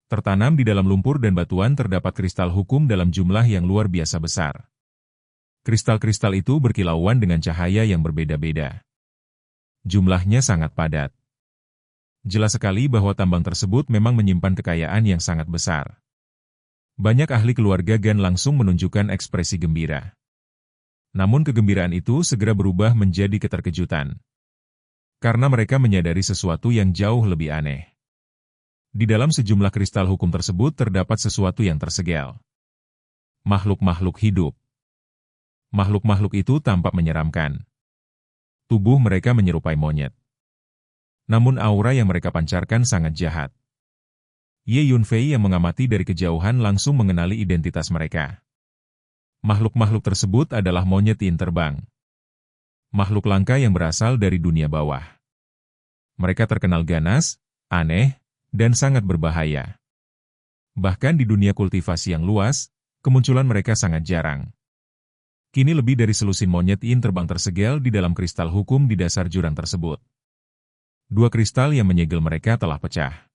Tertanam di dalam lumpur dan batuan terdapat kristal hukum dalam jumlah yang luar biasa besar. Kristal-kristal itu berkilauan dengan cahaya yang berbeda-beda. Jumlahnya sangat padat. Jelas sekali bahwa tambang tersebut memang menyimpan kekayaan yang sangat besar. Banyak ahli keluarga Gan langsung menunjukkan ekspresi gembira. Namun kegembiraan itu segera berubah menjadi keterkejutan. Karena mereka menyadari sesuatu yang jauh lebih aneh. Di dalam sejumlah kristal hukum tersebut terdapat sesuatu yang tersegel. Makhluk-makhluk hidup. Makhluk-makhluk itu tampak menyeramkan. Tubuh mereka menyerupai monyet. Namun aura yang mereka pancarkan sangat jahat. Ye Yunfei yang mengamati dari kejauhan langsung mengenali identitas mereka. Makhluk-makhluk tersebut adalah monyet yin terbang. Makhluk langka yang berasal dari dunia bawah. Mereka terkenal ganas, aneh, dan sangat berbahaya. Bahkan di dunia kultivasi yang luas, kemunculan mereka sangat jarang. Kini lebih dari selusin monyet yin terbang tersegel di dalam kristal hukum di dasar jurang tersebut. Dua kristal yang menyegel mereka telah pecah.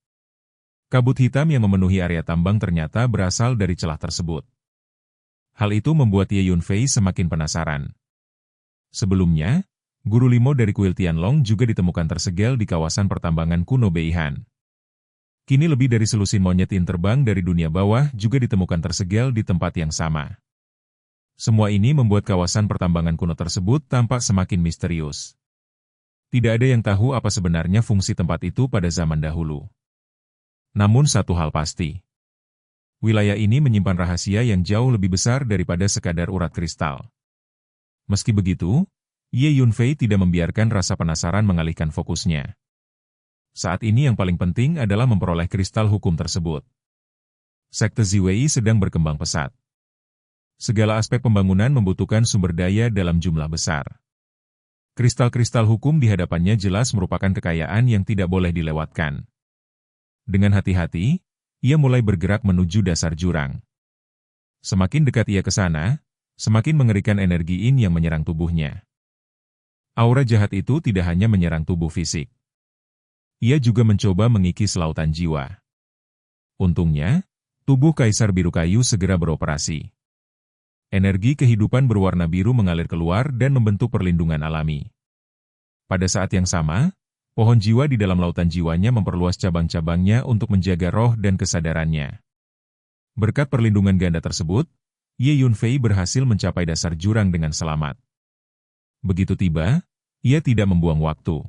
Kabut hitam yang memenuhi area tambang ternyata berasal dari celah tersebut. Hal itu membuat Ye Yunfei semakin penasaran. Sebelumnya, Guru Limo dari kuil Tianlong juga ditemukan tersegel di kawasan pertambangan kuno Beihan. Kini lebih dari selusin monyet yin terbang dari dunia bawah juga ditemukan tersegel di tempat yang sama. Semua ini membuat kawasan pertambangan kuno tersebut tampak semakin misterius. Tidak ada yang tahu apa sebenarnya fungsi tempat itu pada zaman dahulu. Namun satu hal pasti. Wilayah ini menyimpan rahasia yang jauh lebih besar daripada sekadar urat kristal. Meski begitu, Ye Yunfei tidak membiarkan rasa penasaran mengalihkan fokusnya. Saat ini yang paling penting adalah memperoleh kristal hukum tersebut. Sekte Ziwei sedang berkembang pesat. Segala aspek pembangunan membutuhkan sumber daya dalam jumlah besar. Kristal-kristal hukum di hadapannya jelas merupakan kekayaan yang tidak boleh dilewatkan. Dengan hati-hati, ia mulai bergerak menuju dasar jurang. Semakin dekat ia ke sana, semakin mengerikan energi yin yang menyerang tubuhnya. Aura jahat itu tidak hanya menyerang tubuh fisik. Ia juga mencoba mengikis lautan jiwa. Untungnya, tubuh Kaisar Biru Kayu segera beroperasi. Energi kehidupan berwarna biru mengalir keluar dan membentuk perlindungan alami. Pada saat yang sama, pohon jiwa di dalam lautan jiwanya memperluas cabang-cabangnya untuk menjaga roh dan kesadarannya. Berkat perlindungan ganda tersebut, Ye Yunfei berhasil mencapai dasar jurang dengan selamat. Begitu tiba, ia tidak membuang waktu.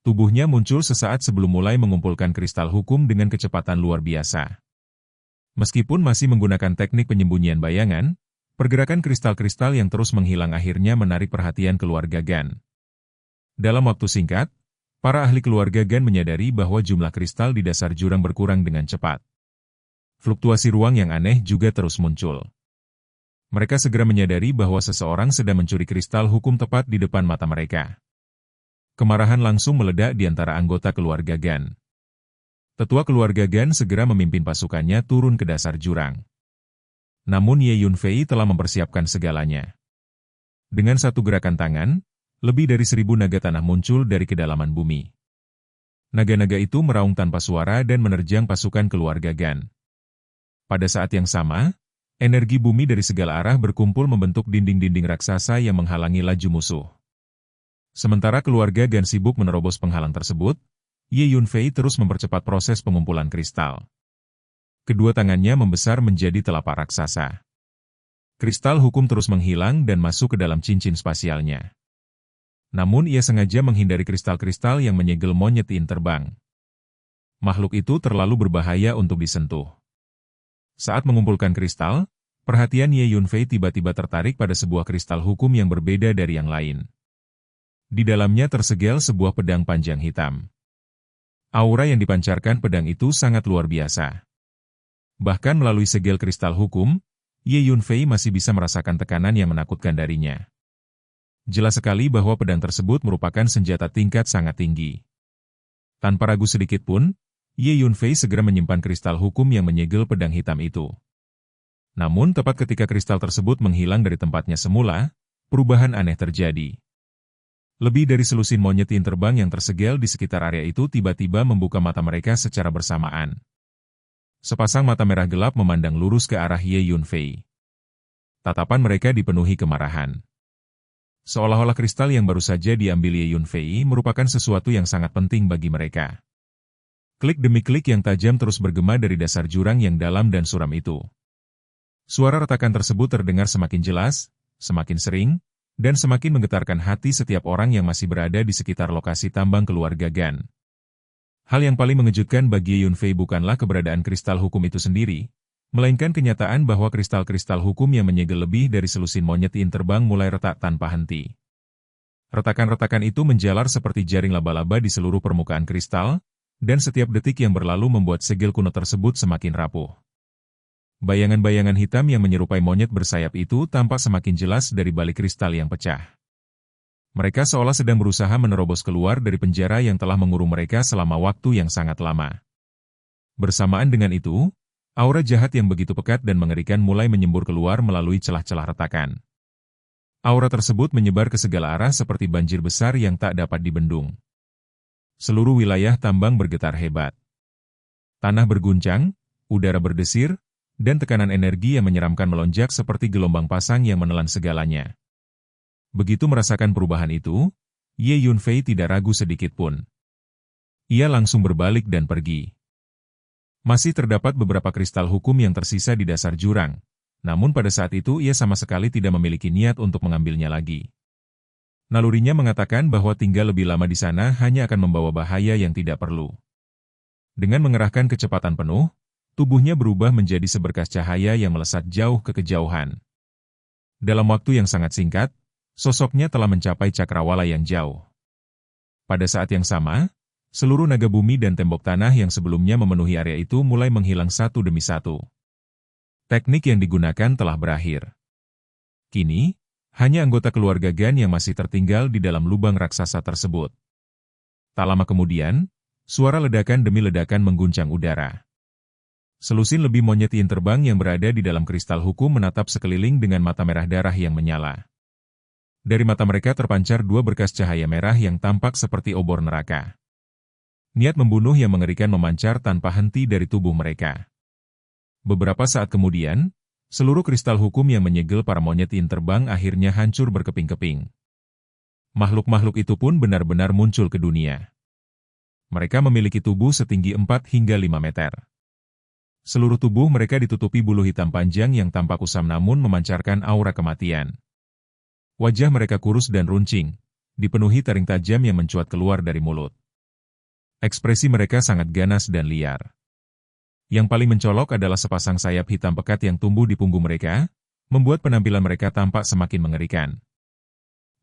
Tubuhnya muncul sesaat sebelum mulai mengumpulkan kristal hukum dengan kecepatan luar biasa. Meskipun masih menggunakan teknik penyembunyian bayangan, pergerakan kristal-kristal yang terus menghilang akhirnya menarik perhatian keluarga Gan. Dalam waktu singkat, para ahli keluarga Gan menyadari bahwa jumlah kristal di dasar jurang berkurang dengan cepat. Fluktuasi ruang yang aneh juga terus muncul. Mereka segera menyadari bahwa seseorang sedang mencuri kristal hukum tepat di depan mata mereka. Kemarahan langsung meledak di antara anggota keluarga Gan. Tetua keluarga Gan segera memimpin pasukannya turun ke dasar jurang. Namun Ye Yunfei telah mempersiapkan segalanya. Dengan satu gerakan tangan, lebih dari 1.000 naga tanah muncul dari kedalaman bumi. Naga-naga itu meraung tanpa suara dan menerjang pasukan keluarga Gan. Pada saat yang sama, energi bumi dari segala arah berkumpul membentuk dinding-dinding raksasa yang menghalangi laju musuh. Sementara keluarga Gan sibuk menerobos penghalang tersebut, Ye Yunfei terus mempercepat proses pengumpulan kristal. Kedua tangannya membesar menjadi telapak raksasa. Kristal hukum terus menghilang dan masuk ke dalam cincin spasialnya. Namun ia sengaja menghindari kristal-kristal yang menyegel monyet Yin terbang. Makhluk itu terlalu berbahaya untuk disentuh. Saat mengumpulkan kristal, perhatian Ye Yunfei tiba-tiba tertarik pada sebuah kristal hukum yang berbeda dari yang lain. Di dalamnya tersegel sebuah pedang panjang hitam. Aura yang dipancarkan pedang itu sangat luar biasa. Bahkan melalui segel kristal hukum, Ye Yunfei masih bisa merasakan tekanan yang menakutkan darinya. Jelas sekali bahwa pedang tersebut merupakan senjata tingkat sangat tinggi. Tanpa ragu sedikit pun, Ye Yunfei segera menyimpan kristal hukum yang menyegel pedang hitam itu. Namun tepat ketika kristal tersebut menghilang dari tempatnya semula, perubahan aneh terjadi. Lebih dari selusin monyet Yin terbang yang tersegel di sekitar area itu tiba-tiba membuka mata mereka secara bersamaan. Sepasang mata merah gelap memandang lurus ke arah Ye Yunfei. Tatapan mereka dipenuhi kemarahan. Seolah-olah kristal yang baru saja diambil Ye Yunfei merupakan sesuatu yang sangat penting bagi mereka. Klik demi klik yang tajam terus bergema dari dasar jurang yang dalam dan suram itu. Suara retakan tersebut terdengar semakin jelas, semakin sering, dan semakin menggetarkan hati setiap orang yang masih berada di sekitar lokasi tambang keluarga Gan. Hal yang paling mengejutkan bagi Ye Yunfei bukanlah keberadaan kristal hukum itu sendiri, melainkan kenyataan bahwa kristal-kristal hukum yang menyegel lebih dari selusin monyet Yin terbang mulai retak tanpa henti. Retakan-retakan itu menjalar seperti jaring laba-laba di seluruh permukaan kristal, dan setiap detik yang berlalu membuat segel kuno tersebut semakin rapuh. Bayangan-bayangan hitam yang menyerupai monyet bersayap itu tampak semakin jelas dari balik kristal yang pecah. Mereka seolah sedang berusaha menerobos keluar dari penjara yang telah mengurung mereka selama waktu yang sangat lama. Bersamaan dengan itu, aura jahat yang begitu pekat dan mengerikan mulai menyembur keluar melalui celah-celah retakan. Aura tersebut menyebar ke segala arah seperti banjir besar yang tak dapat dibendung. Seluruh wilayah tambang bergetar hebat. Tanah berguncang, udara berdesir, dan tekanan energi yang menyeramkan melonjak seperti gelombang pasang yang menelan segalanya. Begitu merasakan perubahan itu, Ye Yunfei tidak ragu sedikit pun. Ia langsung berbalik dan pergi. Masih terdapat beberapa kristal hukum yang tersisa di dasar jurang, namun pada saat itu ia sama sekali tidak memiliki niat untuk mengambilnya lagi. Nalurinya mengatakan bahwa tinggal lebih lama di sana hanya akan membawa bahaya yang tidak perlu. Dengan mengerahkan kecepatan penuh, tubuhnya berubah menjadi seberkas cahaya yang melesat jauh ke kejauhan. Dalam waktu yang sangat singkat, sosoknya telah mencapai cakrawala yang jauh. Pada saat yang sama, seluruh naga bumi dan tembok tanah yang sebelumnya memenuhi area itu mulai menghilang satu demi satu. Teknik yang digunakan telah berakhir. Kini, hanya anggota keluarga Gan yang masih tertinggal di dalam lubang raksasa tersebut. Tak lama kemudian, suara ledakan demi ledakan mengguncang udara. Selusin lebih monyet Yin terbang yang berada di dalam kristal hukum menatap sekeliling dengan mata merah darah yang menyala. Dari mata mereka terpancar dua berkas cahaya merah yang tampak seperti obor neraka. Niat membunuh yang mengerikan memancar tanpa henti dari tubuh mereka. Beberapa saat kemudian, seluruh kristal hukum yang menyegel para monyet Yin terbang akhirnya hancur berkeping-keping. Makhluk-makhluk itu pun benar-benar muncul ke dunia. Mereka memiliki tubuh setinggi 4 hingga 5 meter. Seluruh tubuh mereka ditutupi bulu hitam panjang yang tampak kusam namun memancarkan aura kematian. Wajah mereka kurus dan runcing, dipenuhi taring tajam yang mencuat keluar dari mulut. Ekspresi mereka sangat ganas dan liar. Yang paling mencolok adalah sepasang sayap hitam pekat yang tumbuh di punggung mereka, membuat penampilan mereka tampak semakin mengerikan.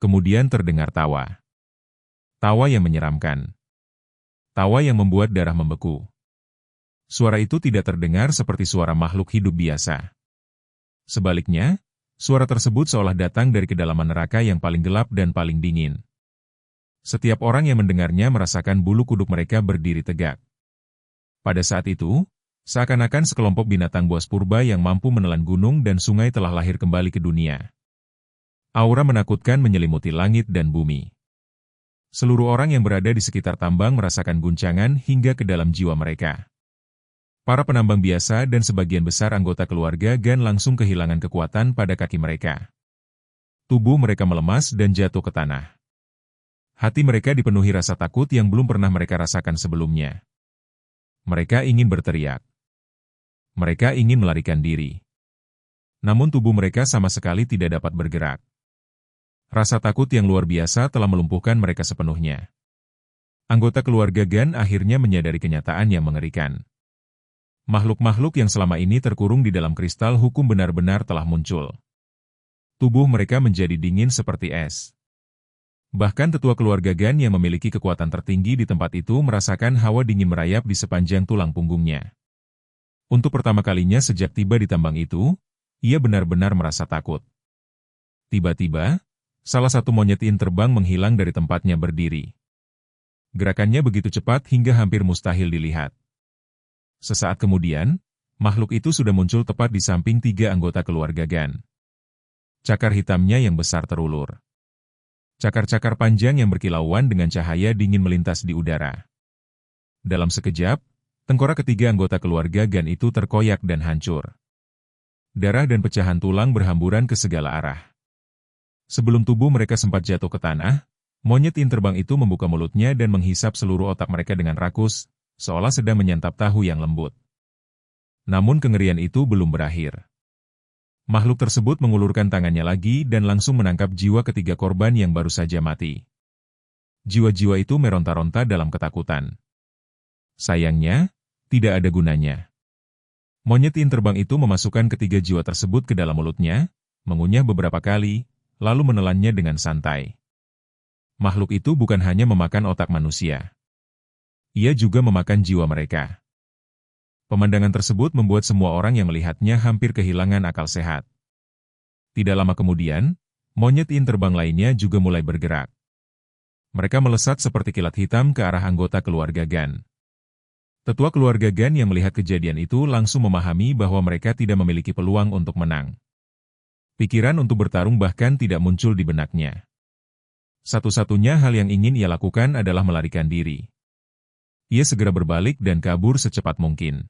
Kemudian terdengar tawa. Tawa yang menyeramkan. Tawa yang membuat darah membeku. Suara itu tidak terdengar seperti suara makhluk hidup biasa. Sebaliknya, suara tersebut seolah datang dari kedalaman neraka yang paling gelap dan paling dingin. Setiap orang yang mendengarnya merasakan bulu kuduk mereka berdiri tegak. Pada saat itu, seakan-akan sekelompok binatang buas purba yang mampu menelan gunung dan sungai telah lahir kembali ke dunia. Aura menakutkan menyelimuti langit dan bumi. Seluruh orang yang berada di sekitar tambang merasakan guncangan hingga ke dalam jiwa mereka. Para penambang biasa dan sebagian besar anggota keluarga Gan langsung kehilangan kekuatan pada kaki mereka. Tubuh mereka melemas dan jatuh ke tanah. Hati mereka dipenuhi rasa takut yang belum pernah mereka rasakan sebelumnya. Mereka ingin berteriak. Mereka ingin melarikan diri. Namun tubuh mereka sama sekali tidak dapat bergerak. Rasa takut yang luar biasa telah melumpuhkan mereka sepenuhnya. Anggota keluarga Gan akhirnya menyadari kenyataan yang mengerikan. Makhluk-makhluk yang selama ini terkurung di dalam kristal hukum benar-benar telah muncul. Tubuh mereka menjadi dingin seperti es. Bahkan tetua keluarga Gan yang memiliki kekuatan tertinggi di tempat itu merasakan hawa dingin merayap di sepanjang tulang punggungnya. Untuk pertama kalinya sejak tiba di tambang itu, ia benar-benar merasa takut. Tiba-tiba, salah satu monyet in terbang menghilang dari tempatnya berdiri. Gerakannya begitu cepat hingga hampir mustahil dilihat. Sesaat kemudian, makhluk itu sudah muncul tepat di samping 3 anggota keluarga Gan. Cakar hitamnya yang besar terulur. Cakar-cakar panjang yang berkilauan dengan cahaya dingin melintas di udara. Dalam sekejap, tengkorak ketiga anggota keluarga Gan itu terkoyak dan hancur. Darah dan pecahan tulang berhamburan ke segala arah. Sebelum tubuh mereka sempat jatuh ke tanah, monyet in terbang itu membuka mulutnya dan menghisap seluruh otak mereka dengan rakus, seolah sedang menyantap tahu yang lembut. Namun kengerian itu belum berakhir. Makhluk tersebut mengulurkan tangannya lagi dan langsung menangkap jiwa ketiga korban yang baru saja mati. Jiwa-jiwa itu meronta-ronta dalam ketakutan. Sayangnya, tidak ada gunanya. Monyet in terbang itu memasukkan ketiga jiwa tersebut ke dalam mulutnya, mengunyah beberapa kali, lalu menelannya dengan santai. Makhluk itu bukan hanya memakan otak manusia. Ia juga memakan jiwa mereka. Pemandangan tersebut membuat semua orang yang melihatnya hampir kehilangan akal sehat. Tidak lama kemudian, monyet in terbang lainnya juga mulai bergerak. Mereka melesat seperti kilat hitam ke arah anggota keluarga Gan. Tetua keluarga Gan yang melihat kejadian itu langsung memahami bahwa mereka tidak memiliki peluang untuk menang. Pikiran untuk bertarung bahkan tidak muncul di benaknya. Satu-satunya hal yang ingin ia lakukan adalah melarikan diri. Ia segera berbalik dan kabur secepat mungkin.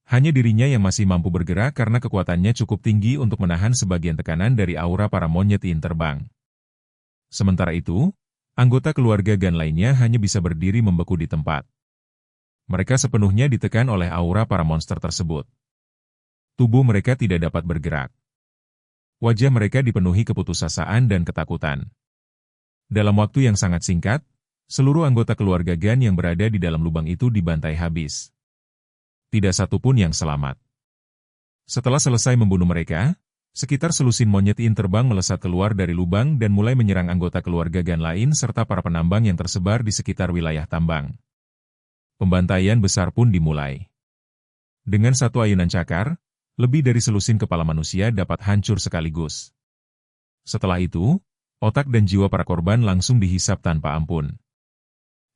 Hanya dirinya yang masih mampu bergerak karena kekuatannya cukup tinggi untuk menahan sebagian tekanan dari aura para monyet in terbang. Sementara itu, anggota keluarga Gan lainnya hanya bisa berdiri membeku di tempat. Mereka sepenuhnya ditekan oleh aura para monster tersebut. Tubuh mereka tidak dapat bergerak. Wajah mereka dipenuhi keputusasaan dan ketakutan. Dalam waktu yang sangat singkat, seluruh anggota keluarga Gan yang berada di dalam lubang itu dibantai habis. Tidak satu pun yang selamat. Setelah selesai membunuh mereka, sekitar selusin monyet in terbang melesat keluar dari lubang dan mulai menyerang anggota keluarga Gan lain serta para penambang yang tersebar di sekitar wilayah tambang. Pembantaian besar pun dimulai. Dengan satu ayunan cakar, lebih dari selusin kepala manusia dapat hancur sekaligus. Setelah itu, otak dan jiwa para korban langsung dihisap tanpa ampun.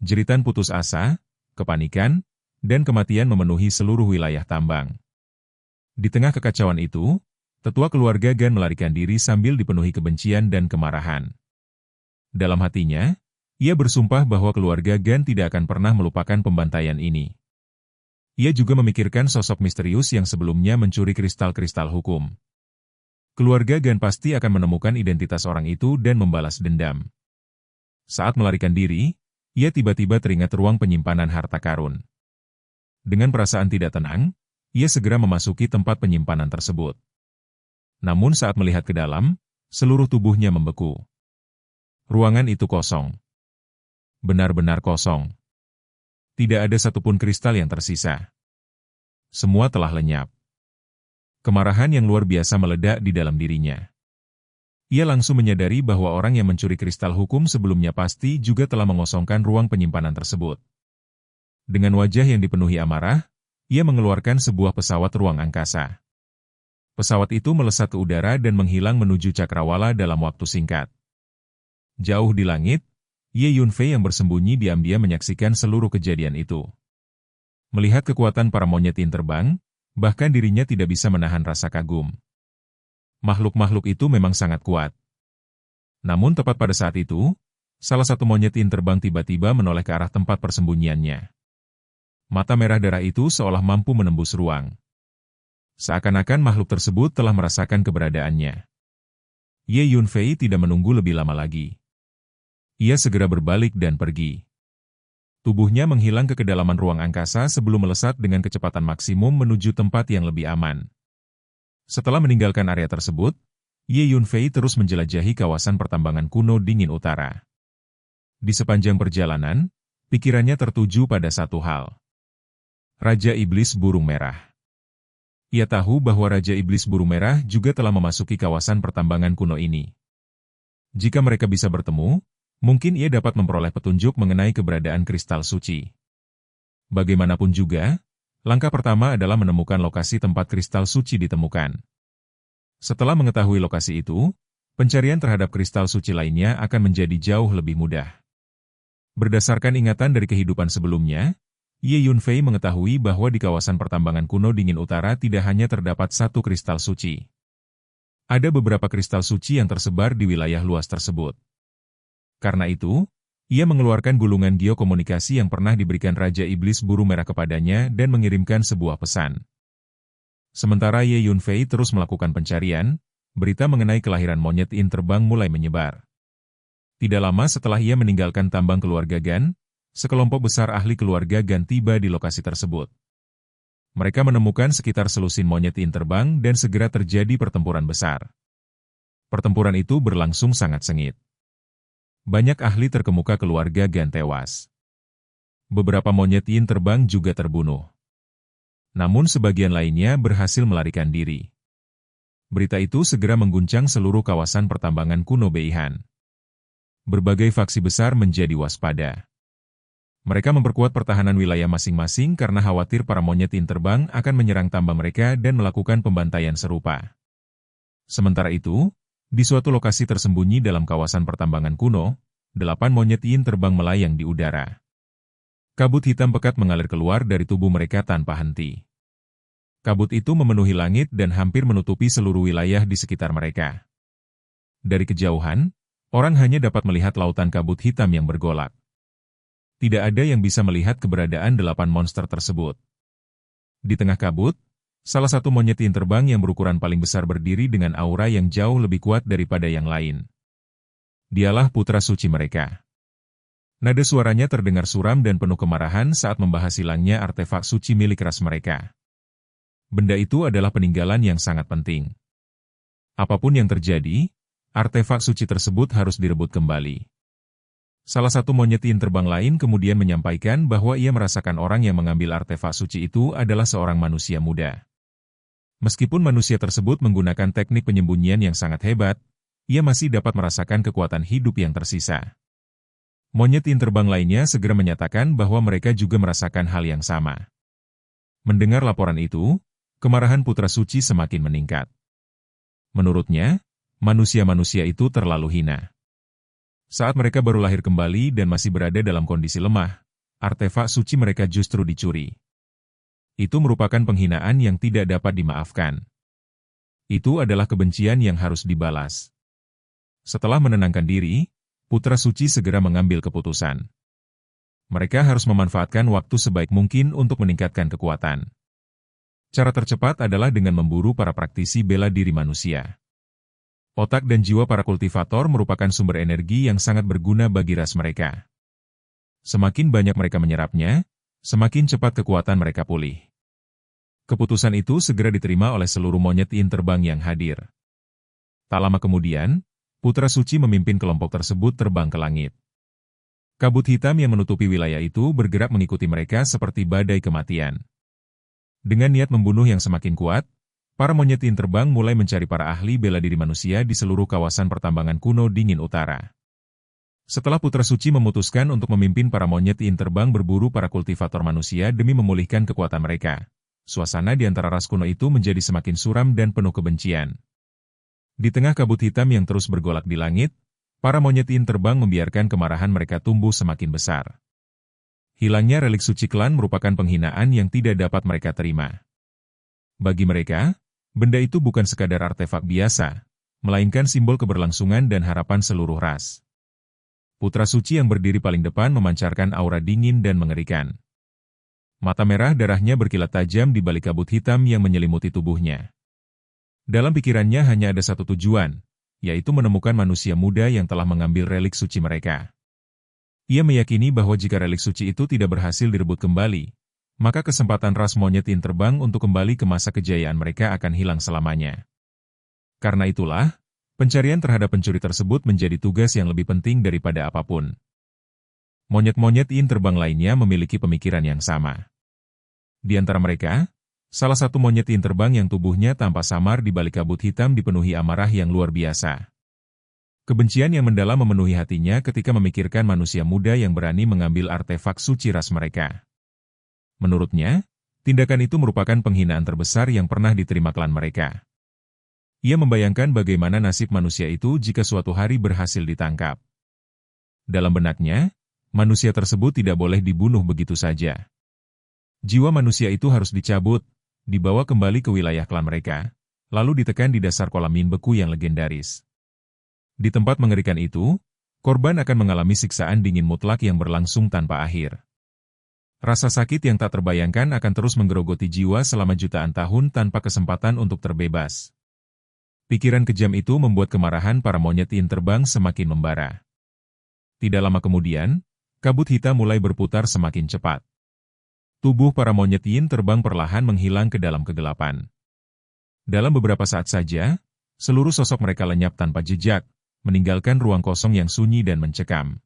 Jeritan putus asa, kepanikan, dan kematian memenuhi seluruh wilayah tambang. Di tengah kekacauan itu, tetua keluarga Gan melarikan diri sambil dipenuhi kebencian dan kemarahan. Dalam hatinya, ia bersumpah bahwa keluarga Gan tidak akan pernah melupakan pembantaian ini. Ia juga memikirkan sosok misterius yang sebelumnya mencuri kristal-kristal hukum. Keluarga Gan pasti akan menemukan identitas orang itu dan membalas dendam. Saat melarikan diri, ia tiba-tiba teringat ruang penyimpanan harta karun. Dengan perasaan tidak tenang, ia segera memasuki tempat penyimpanan tersebut. Namun saat melihat ke dalam, seluruh tubuhnya membeku. Ruangan itu kosong. Benar-benar kosong. Tidak ada satupun kristal yang tersisa. Semua telah lenyap. Kemarahan yang luar biasa meledak di dalam dirinya. Ia langsung menyadari bahwa orang yang mencuri kristal hukum sebelumnya pasti juga telah mengosongkan ruang penyimpanan tersebut. Dengan wajah yang dipenuhi amarah, ia mengeluarkan sebuah pesawat ruang angkasa. Pesawat itu melesat ke udara dan menghilang menuju cakrawala dalam waktu singkat. Jauh di langit, Ye Yunfei yang bersembunyi diam-diam menyaksikan seluruh kejadian itu. Melihat kekuatan para monyet in terbang, bahkan dirinya tidak bisa menahan rasa kagum. Makhluk-makhluk itu memang sangat kuat. Namun tepat pada saat itu, salah satu monyet in terbang tiba-tiba menoleh ke arah tempat persembunyiannya. Mata merah darah itu seolah mampu menembus ruang. Seakan-akan makhluk tersebut telah merasakan keberadaannya. Ye Yunfei tidak menunggu lebih lama lagi. Ia segera berbalik dan pergi. Tubuhnya menghilang ke kedalaman ruang angkasa sebelum melesat dengan kecepatan maksimum menuju tempat yang lebih aman. Setelah meninggalkan area tersebut, Ye Yunfei terus menjelajahi kawasan pertambangan kuno dingin utara. Di sepanjang perjalanan, pikirannya tertuju pada satu hal. Raja Iblis Burung Merah. Ia tahu bahwa Raja Iblis Burung Merah juga telah memasuki kawasan pertambangan kuno ini. Jika mereka bisa bertemu, mungkin ia dapat memperoleh petunjuk mengenai keberadaan kristal suci. Bagaimanapun juga, langkah pertama adalah menemukan lokasi tempat kristal suci ditemukan. Setelah mengetahui lokasi itu, pencarian terhadap kristal suci lainnya akan menjadi jauh lebih mudah. Berdasarkan ingatan dari kehidupan sebelumnya, Ye Yunfei mengetahui bahwa di kawasan pertambangan kuno dingin utara tidak hanya terdapat satu kristal suci. Ada beberapa kristal suci yang tersebar di wilayah luas tersebut. Karena itu, ia mengeluarkan gulungan geokomunikasi yang pernah diberikan Raja Iblis Burung Merah kepadanya dan mengirimkan sebuah pesan. Sementara Ye Yunfei terus melakukan pencarian, berita mengenai kelahiran monyet in terbang mulai menyebar. Tidak lama setelah ia meninggalkan tambang keluarga Gan, sekelompok besar ahli keluarga Gan tiba di lokasi tersebut. Mereka menemukan sekitar selusin monyet in terbang dan segera terjadi pertempuran besar. Pertempuran itu berlangsung sangat sengit. Banyak ahli terkemuka keluarga Gan tewas. Beberapa monyet in terbang juga terbunuh. Namun sebagian lainnya berhasil melarikan diri. Berita itu segera mengguncang seluruh kawasan pertambangan kuno Beihan. Berbagai faksi besar menjadi waspada. Mereka memperkuat pertahanan wilayah masing-masing karena khawatir para monyet in terbang akan menyerang tambang mereka dan melakukan pembantaian serupa. Sementara itu, di suatu lokasi tersembunyi dalam kawasan pertambangan kuno, 8 monyet in terbang melayang di udara. Kabut hitam pekat mengalir keluar dari tubuh mereka tanpa henti. Kabut itu memenuhi langit dan hampir menutupi seluruh wilayah di sekitar mereka. Dari kejauhan, orang hanya dapat melihat lautan kabut hitam yang bergolak. Tidak ada yang bisa melihat keberadaan 8 monster tersebut. Di tengah kabut, salah satu monyet in terbang yang berukuran paling besar berdiri dengan aura yang jauh lebih kuat daripada yang lain. Dialah putra suci mereka. Nada suaranya terdengar suram dan penuh kemarahan saat membahas hilangnya artefak suci milik ras mereka. Benda itu adalah peninggalan yang sangat penting. Apapun yang terjadi, artefak suci tersebut harus direbut kembali. Salah satu monyet in terbang lain kemudian menyampaikan bahwa ia merasakan orang yang mengambil artefak suci itu adalah seorang manusia muda. Meskipun manusia tersebut menggunakan teknik penyembunyian yang sangat hebat, ia masih dapat merasakan kekuatan hidup yang tersisa. Monyet in terbang lainnya segera menyatakan bahwa mereka juga merasakan hal yang sama. Mendengar laporan itu, kemarahan putra suci semakin meningkat. Menurutnya, manusia-manusia itu terlalu hina. Saat mereka baru lahir kembali dan masih berada dalam kondisi lemah, artefak suci mereka justru dicuri. Itu merupakan penghinaan yang tidak dapat dimaafkan. Itu adalah kebencian yang harus dibalas. Setelah menenangkan diri, putra suci segera mengambil keputusan. Mereka harus memanfaatkan waktu sebaik mungkin untuk meningkatkan kekuatan. Cara tercepat adalah dengan memburu para praktisi bela diri manusia. Otak dan jiwa para kultivator merupakan sumber energi yang sangat berguna bagi ras mereka. Semakin banyak mereka menyerapnya, semakin cepat kekuatan mereka pulih. Keputusan itu segera diterima oleh seluruh monyet yin terbang yang hadir. Tak lama kemudian, Putra Suci memimpin kelompok tersebut terbang ke langit. Kabut hitam yang menutupi wilayah itu bergerak mengikuti mereka seperti badai kematian. Dengan niat membunuh yang semakin kuat, para monyet yin terbang mulai mencari para ahli bela diri manusia di seluruh kawasan pertambangan kuno dingin utara. Setelah Putra Suci memutuskan untuk memimpin para monyet yin terbang berburu para kultivator manusia demi memulihkan kekuatan mereka, suasana di antara ras kuno itu menjadi semakin suram dan penuh kebencian. Di tengah kabut hitam yang terus bergolak di langit, para monyet yin terbang membiarkan kemarahan mereka tumbuh semakin besar. Hilangnya relik suci klan merupakan penghinaan yang tidak dapat mereka terima. Bagi mereka, benda itu bukan sekadar artefak biasa, melainkan simbol keberlangsungan dan harapan seluruh ras. Putra Suci yang berdiri paling depan memancarkan aura dingin dan mengerikan. Mata merah darahnya berkilat tajam di balik kabut hitam yang menyelimuti tubuhnya. Dalam pikirannya hanya ada satu tujuan, yaitu menemukan manusia muda yang telah mengambil relik suci mereka. Ia meyakini bahwa jika relik suci itu tidak berhasil direbut kembali, maka kesempatan ras monyet yin terbang untuk kembali ke masa kejayaan mereka akan hilang selamanya. Karena itulah, pencarian terhadap pencuri tersebut menjadi tugas yang lebih penting daripada apapun. Monyet-monyet yin terbang lainnya memiliki pemikiran yang sama. Di antara mereka, salah satu monyet yin terbang yang tubuhnya tampak samar di balik kabut hitam dipenuhi amarah yang luar biasa. Kebencian yang mendalam memenuhi hatinya ketika memikirkan manusia muda yang berani mengambil artefak suci ras mereka. Menurutnya, tindakan itu merupakan penghinaan terbesar yang pernah diterima klan mereka. Ia membayangkan bagaimana nasib manusia itu jika suatu hari berhasil ditangkap. Dalam benaknya, manusia tersebut tidak boleh dibunuh begitu saja. Jiwa manusia itu harus dicabut, dibawa kembali ke wilayah klan mereka, lalu ditekan di dasar kolam min beku yang legendaris. Di tempat mengerikan itu, korban akan mengalami siksaan dingin mutlak yang berlangsung tanpa akhir. Rasa sakit yang tak terbayangkan akan terus menggerogoti jiwa selama jutaan tahun tanpa kesempatan untuk terbebas. Pikiran kejam itu membuat kemarahan para monyet yin terbang semakin membara. Tidak lama kemudian, kabut hitam mulai berputar semakin cepat. Tubuh para monyet yin terbang perlahan menghilang ke dalam kegelapan. Dalam beberapa saat saja, seluruh sosok mereka lenyap tanpa jejak, meninggalkan ruang kosong yang sunyi dan mencekam.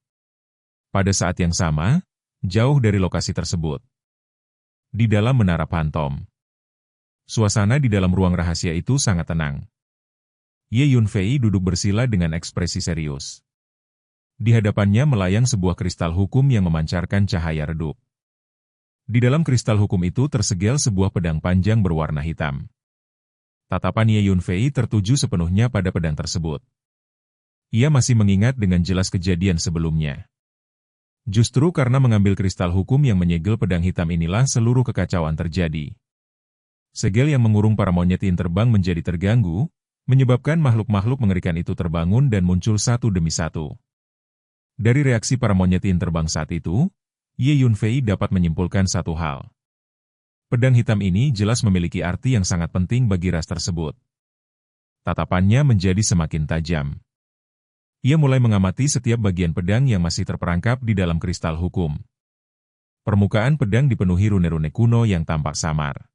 Pada saat yang sama, jauh dari lokasi tersebut, di dalam menara Phantom, suasana di dalam ruang rahasia itu sangat tenang. Ye Yunfei duduk bersila dengan ekspresi serius. Di hadapannya melayang sebuah kristal hukum yang memancarkan cahaya redup. Di dalam kristal hukum itu tersegel sebuah pedang panjang berwarna hitam. Tatapan Ye Yunfei tertuju sepenuhnya pada pedang tersebut. Ia masih mengingat dengan jelas kejadian sebelumnya. Justru karena mengambil kristal hukum yang menyegel pedang hitam inilah seluruh kekacauan terjadi. Segel yang mengurung para monyet yin terbang menjadi terganggu, menyebabkan makhluk-makhluk mengerikan itu terbangun dan muncul satu demi satu. Dari reaksi para monyet yin terbang saat itu, Ye Yunfei dapat menyimpulkan satu hal. Pedang hitam ini jelas memiliki arti yang sangat penting bagi ras tersebut. Tatapannya menjadi semakin tajam. Ia mulai mengamati setiap bagian pedang yang masih terperangkap di dalam kristal hukum. Permukaan pedang dipenuhi rune-rune kuno yang tampak samar.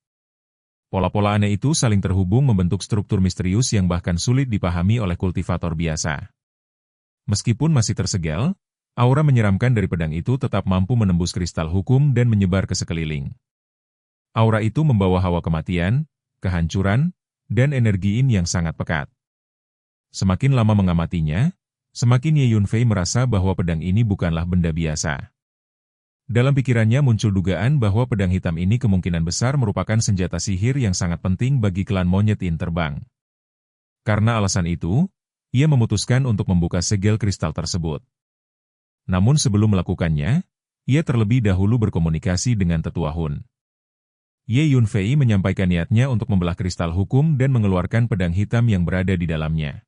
Pola-pola aneh itu saling terhubung membentuk struktur misterius yang bahkan sulit dipahami oleh kultivator biasa. Meskipun masih tersegel, aura menyeramkan dari pedang itu tetap mampu menembus kristal hukum dan menyebar ke sekeliling. Aura itu membawa hawa kematian, kehancuran, dan energi yin yang sangat pekat. Semakin lama mengamatinya, semakin Ye Yunfei merasa bahwa pedang ini bukanlah benda biasa. Dalam pikirannya muncul dugaan bahwa pedang hitam ini kemungkinan besar merupakan senjata sihir yang sangat penting bagi klan monyet yin terbang. Karena alasan itu, ia memutuskan untuk membuka segel kristal tersebut. Namun sebelum melakukannya, ia terlebih dahulu berkomunikasi dengan Tetua Hun. Ye Yunfei menyampaikan niatnya untuk membelah kristal hukum dan mengeluarkan pedang hitam yang berada di dalamnya.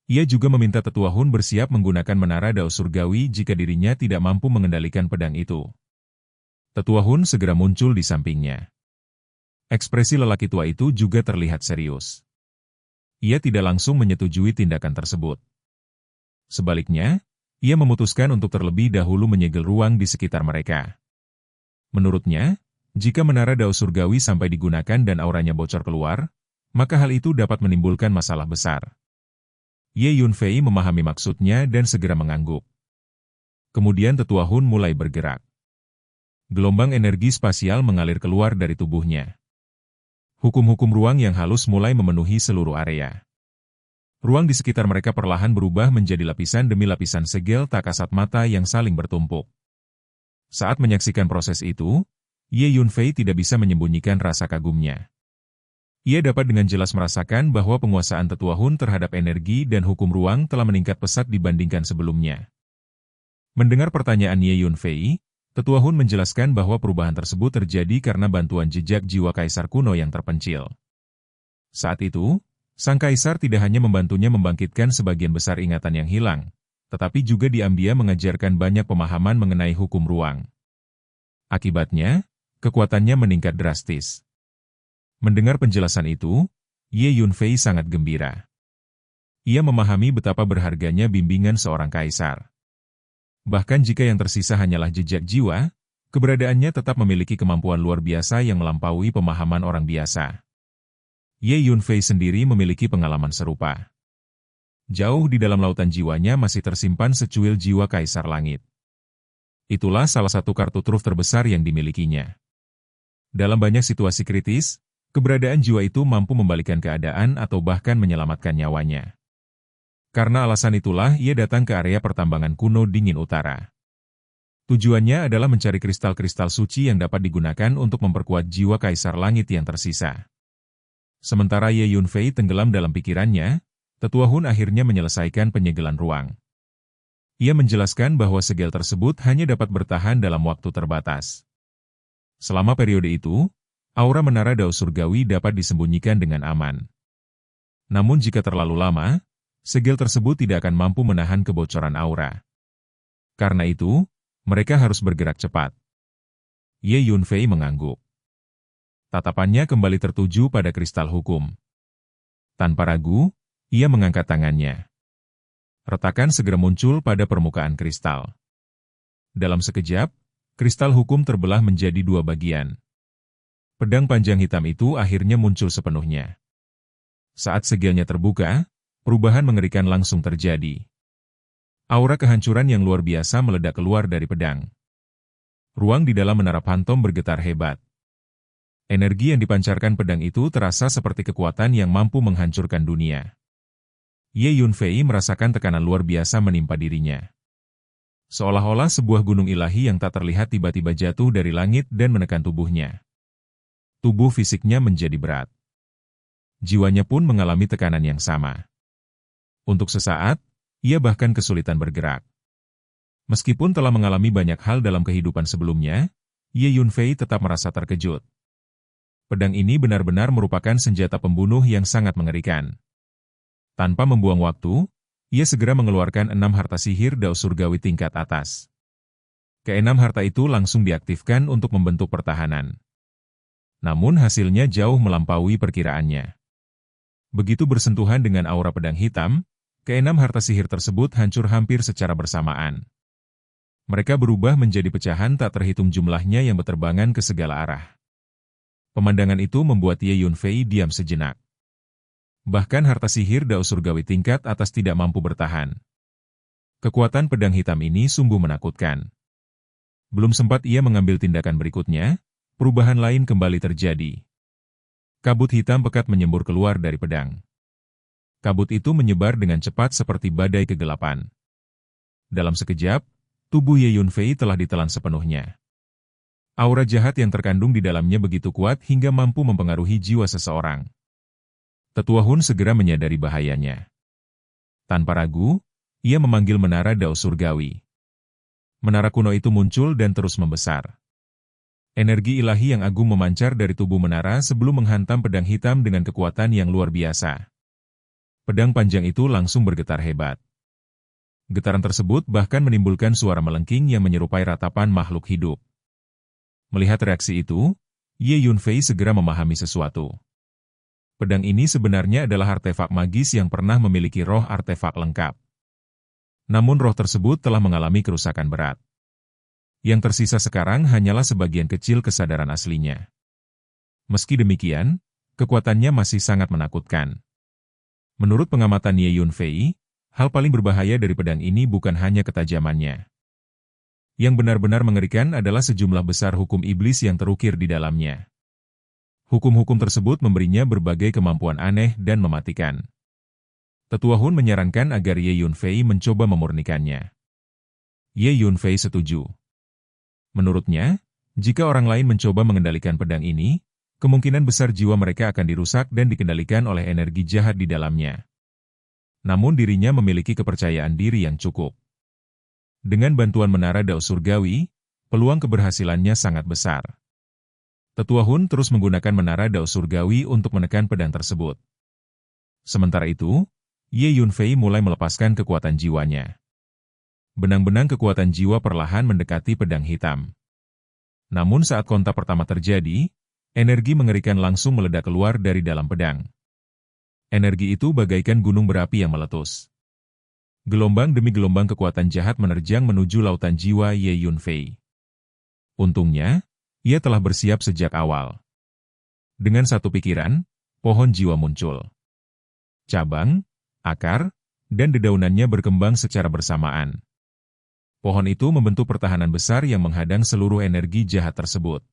Ia juga meminta Tetua Hun bersiap menggunakan menara Dao Surgawi jika dirinya tidak mampu mengendalikan pedang itu. Tetua Hun segera muncul di sampingnya. Ekspresi lelaki tua itu juga terlihat serius. Ia tidak langsung menyetujui tindakan tersebut. Sebaliknya, ia memutuskan untuk terlebih dahulu menyegel ruang di sekitar mereka. Menurutnya, Jika menara dao surgawi sampai digunakan dan auranya bocor keluar, maka hal itu dapat menimbulkan masalah besar. Ye Yunfei memahami maksudnya dan segera mengangguk. Kemudian Tetua Hun mulai bergerak. Gelombang energi spasial mengalir keluar dari tubuhnya. Hukum-hukum ruang yang halus mulai memenuhi seluruh area. Ruang di sekitar mereka perlahan berubah menjadi lapisan demi lapisan segel tak kasat mata yang saling bertumpuk. Saat menyaksikan proses itu, Ye Yunfei tidak bisa menyembunyikan rasa kagumnya. Ia dapat dengan jelas merasakan bahwa penguasaan Tetua Hun terhadap energi dan hukum ruang telah meningkat pesat dibandingkan sebelumnya. Mendengar pertanyaan Ye Yunfei, Tetua Hun menjelaskan bahwa perubahan tersebut terjadi karena bantuan jejak jiwa kaisar kuno yang terpencil. Saat itu, sang kaisar tidak hanya membantunya membangkitkan sebagian besar ingatan yang hilang, tetapi juga dia mengajarkan banyak pemahaman mengenai hukum ruang. Akibatnya, kekuatannya meningkat drastis. Mendengar penjelasan itu, Ye Yunfei sangat gembira. Ia memahami betapa berharganya bimbingan seorang kaisar. Bahkan jika yang tersisa hanyalah jejak jiwa, keberadaannya tetap memiliki kemampuan luar biasa yang melampaui pemahaman orang biasa. Ye Yunfei sendiri memiliki pengalaman serupa. Jauh di dalam lautan jiwanya masih tersimpan secuil jiwa kaisar langit. Itulah salah satu kartu truf terbesar yang dimilikinya. Dalam banyak situasi kritis, keberadaan jiwa itu mampu membalikan keadaan atau bahkan menyelamatkan nyawanya. Karena alasan itulah ia datang ke area pertambangan kuno dingin utara. Tujuannya adalah mencari kristal-kristal suci yang dapat digunakan untuk memperkuat jiwa kaisar langit yang tersisa. Sementara Ye Yunfei tenggelam dalam pikirannya, Tetua Hun akhirnya menyelesaikan penyegelan ruang. Ia menjelaskan bahwa segel tersebut hanya dapat bertahan dalam waktu terbatas. Selama periode itu, aura menara dao surgawi dapat disembunyikan dengan aman. Namun jika terlalu lama, segel tersebut tidak akan mampu menahan kebocoran aura. Karena itu, mereka harus bergerak cepat. Ye Yunfei mengangguk. Tatapannya kembali tertuju pada kristal hukum. Tanpa ragu, ia mengangkat tangannya. Retakan segera muncul pada permukaan kristal. Dalam sekejap, kristal hukum terbelah menjadi dua bagian. Pedang panjang hitam itu akhirnya muncul sepenuhnya. Saat segelnya terbuka, perubahan mengerikan langsung terjadi. Aura kehancuran yang luar biasa meledak keluar dari pedang. Ruang di dalam menara Phantom bergetar hebat. Energi yang dipancarkan pedang itu terasa seperti kekuatan yang mampu menghancurkan dunia. Ye Yunfei merasakan tekanan luar biasa menimpa dirinya. Seolah-olah sebuah gunung ilahi yang tak terlihat tiba-tiba jatuh dari langit dan menekan tubuhnya. Tubuh fisiknya menjadi berat. Jiwanya pun mengalami tekanan yang sama. Untuk sesaat, ia bahkan kesulitan bergerak. Meskipun telah mengalami banyak hal dalam kehidupan sebelumnya, Ye Yunfei tetap merasa terkejut. Pedang ini benar-benar merupakan senjata pembunuh yang sangat mengerikan. Tanpa membuang waktu, ia segera mengeluarkan 6 harta sihir dao surgawi tingkat atas. Ke-6 harta itu langsung diaktifkan untuk membentuk pertahanan. Namun hasilnya jauh melampaui perkiraannya. Begitu bersentuhan dengan aura pedang hitam, ke-6 harta sihir tersebut hancur hampir secara bersamaan. Mereka berubah menjadi pecahan tak terhitung jumlahnya yang berterbangan ke segala arah. Pemandangan itu membuat Ye Yunfei diam sejenak. Bahkan harta sihir dao surgawi tingkat atas tidak mampu bertahan. Kekuatan pedang hitam ini sungguh menakutkan. Belum sempat ia mengambil tindakan berikutnya, perubahan lain kembali terjadi. Kabut hitam pekat menyembur keluar dari pedang. Kabut itu menyebar dengan cepat seperti badai kegelapan. Dalam sekejap, tubuh Ye Yunfei telah ditelan sepenuhnya. Aura jahat yang terkandung di dalamnya begitu kuat hingga mampu mempengaruhi jiwa seseorang. Tetua Hun segera menyadari bahayanya. Tanpa ragu, ia memanggil menara dao surgawi. Menara kuno itu muncul dan terus membesar. Energi ilahi yang agung memancar dari tubuh menara sebelum menghantam pedang hitam dengan kekuatan yang luar biasa. Pedang panjang itu langsung bergetar hebat. Getaran tersebut bahkan menimbulkan suara melengking yang menyerupai ratapan makhluk hidup. Melihat reaksi itu, Ye Yunfei segera memahami sesuatu. Pedang ini sebenarnya adalah artefak magis yang pernah memiliki roh artefak lengkap. Namun roh tersebut telah mengalami kerusakan berat. Yang tersisa sekarang hanyalah sebagian kecil kesadaran aslinya. Meski demikian, kekuatannya masih sangat menakutkan. Menurut pengamatan Ye Yunfei, hal paling berbahaya dari pedang ini bukan hanya ketajamannya. Yang benar-benar mengerikan adalah sejumlah besar hukum iblis yang terukir di dalamnya. Hukum-hukum tersebut memberinya berbagai kemampuan aneh dan mematikan. Tetua Hun menyarankan agar Ye Yunfei mencoba memurnikannya. Ye Yunfei setuju. Menurutnya, jika orang lain mencoba mengendalikan pedang ini, kemungkinan besar jiwa mereka akan dirusak dan dikendalikan oleh energi jahat di dalamnya. Namun dirinya memiliki kepercayaan diri yang cukup. Dengan bantuan menara Dao Surgawi, peluang keberhasilannya sangat besar. Tetua Hun terus menggunakan menara Dao Surgawi untuk menekan pedang tersebut. Sementara itu, Ye Yunfei mulai melepaskan kekuatan jiwanya. Benang-benang kekuatan jiwa perlahan mendekati pedang hitam. Namun saat kontak pertama terjadi, energi mengerikan langsung meledak keluar dari dalam pedang. Energi itu bagaikan gunung berapi yang meletus. Gelombang demi gelombang kekuatan jahat menerjang menuju lautan jiwa Ye Yunfei. Untungnya, ia telah bersiap sejak awal. Dengan satu pikiran, pohon jiwa muncul. Cabang, akar, dan dedaunannya berkembang secara bersamaan. Pohon itu membentuk pertahanan besar yang menghadang seluruh energi jahat tersebut.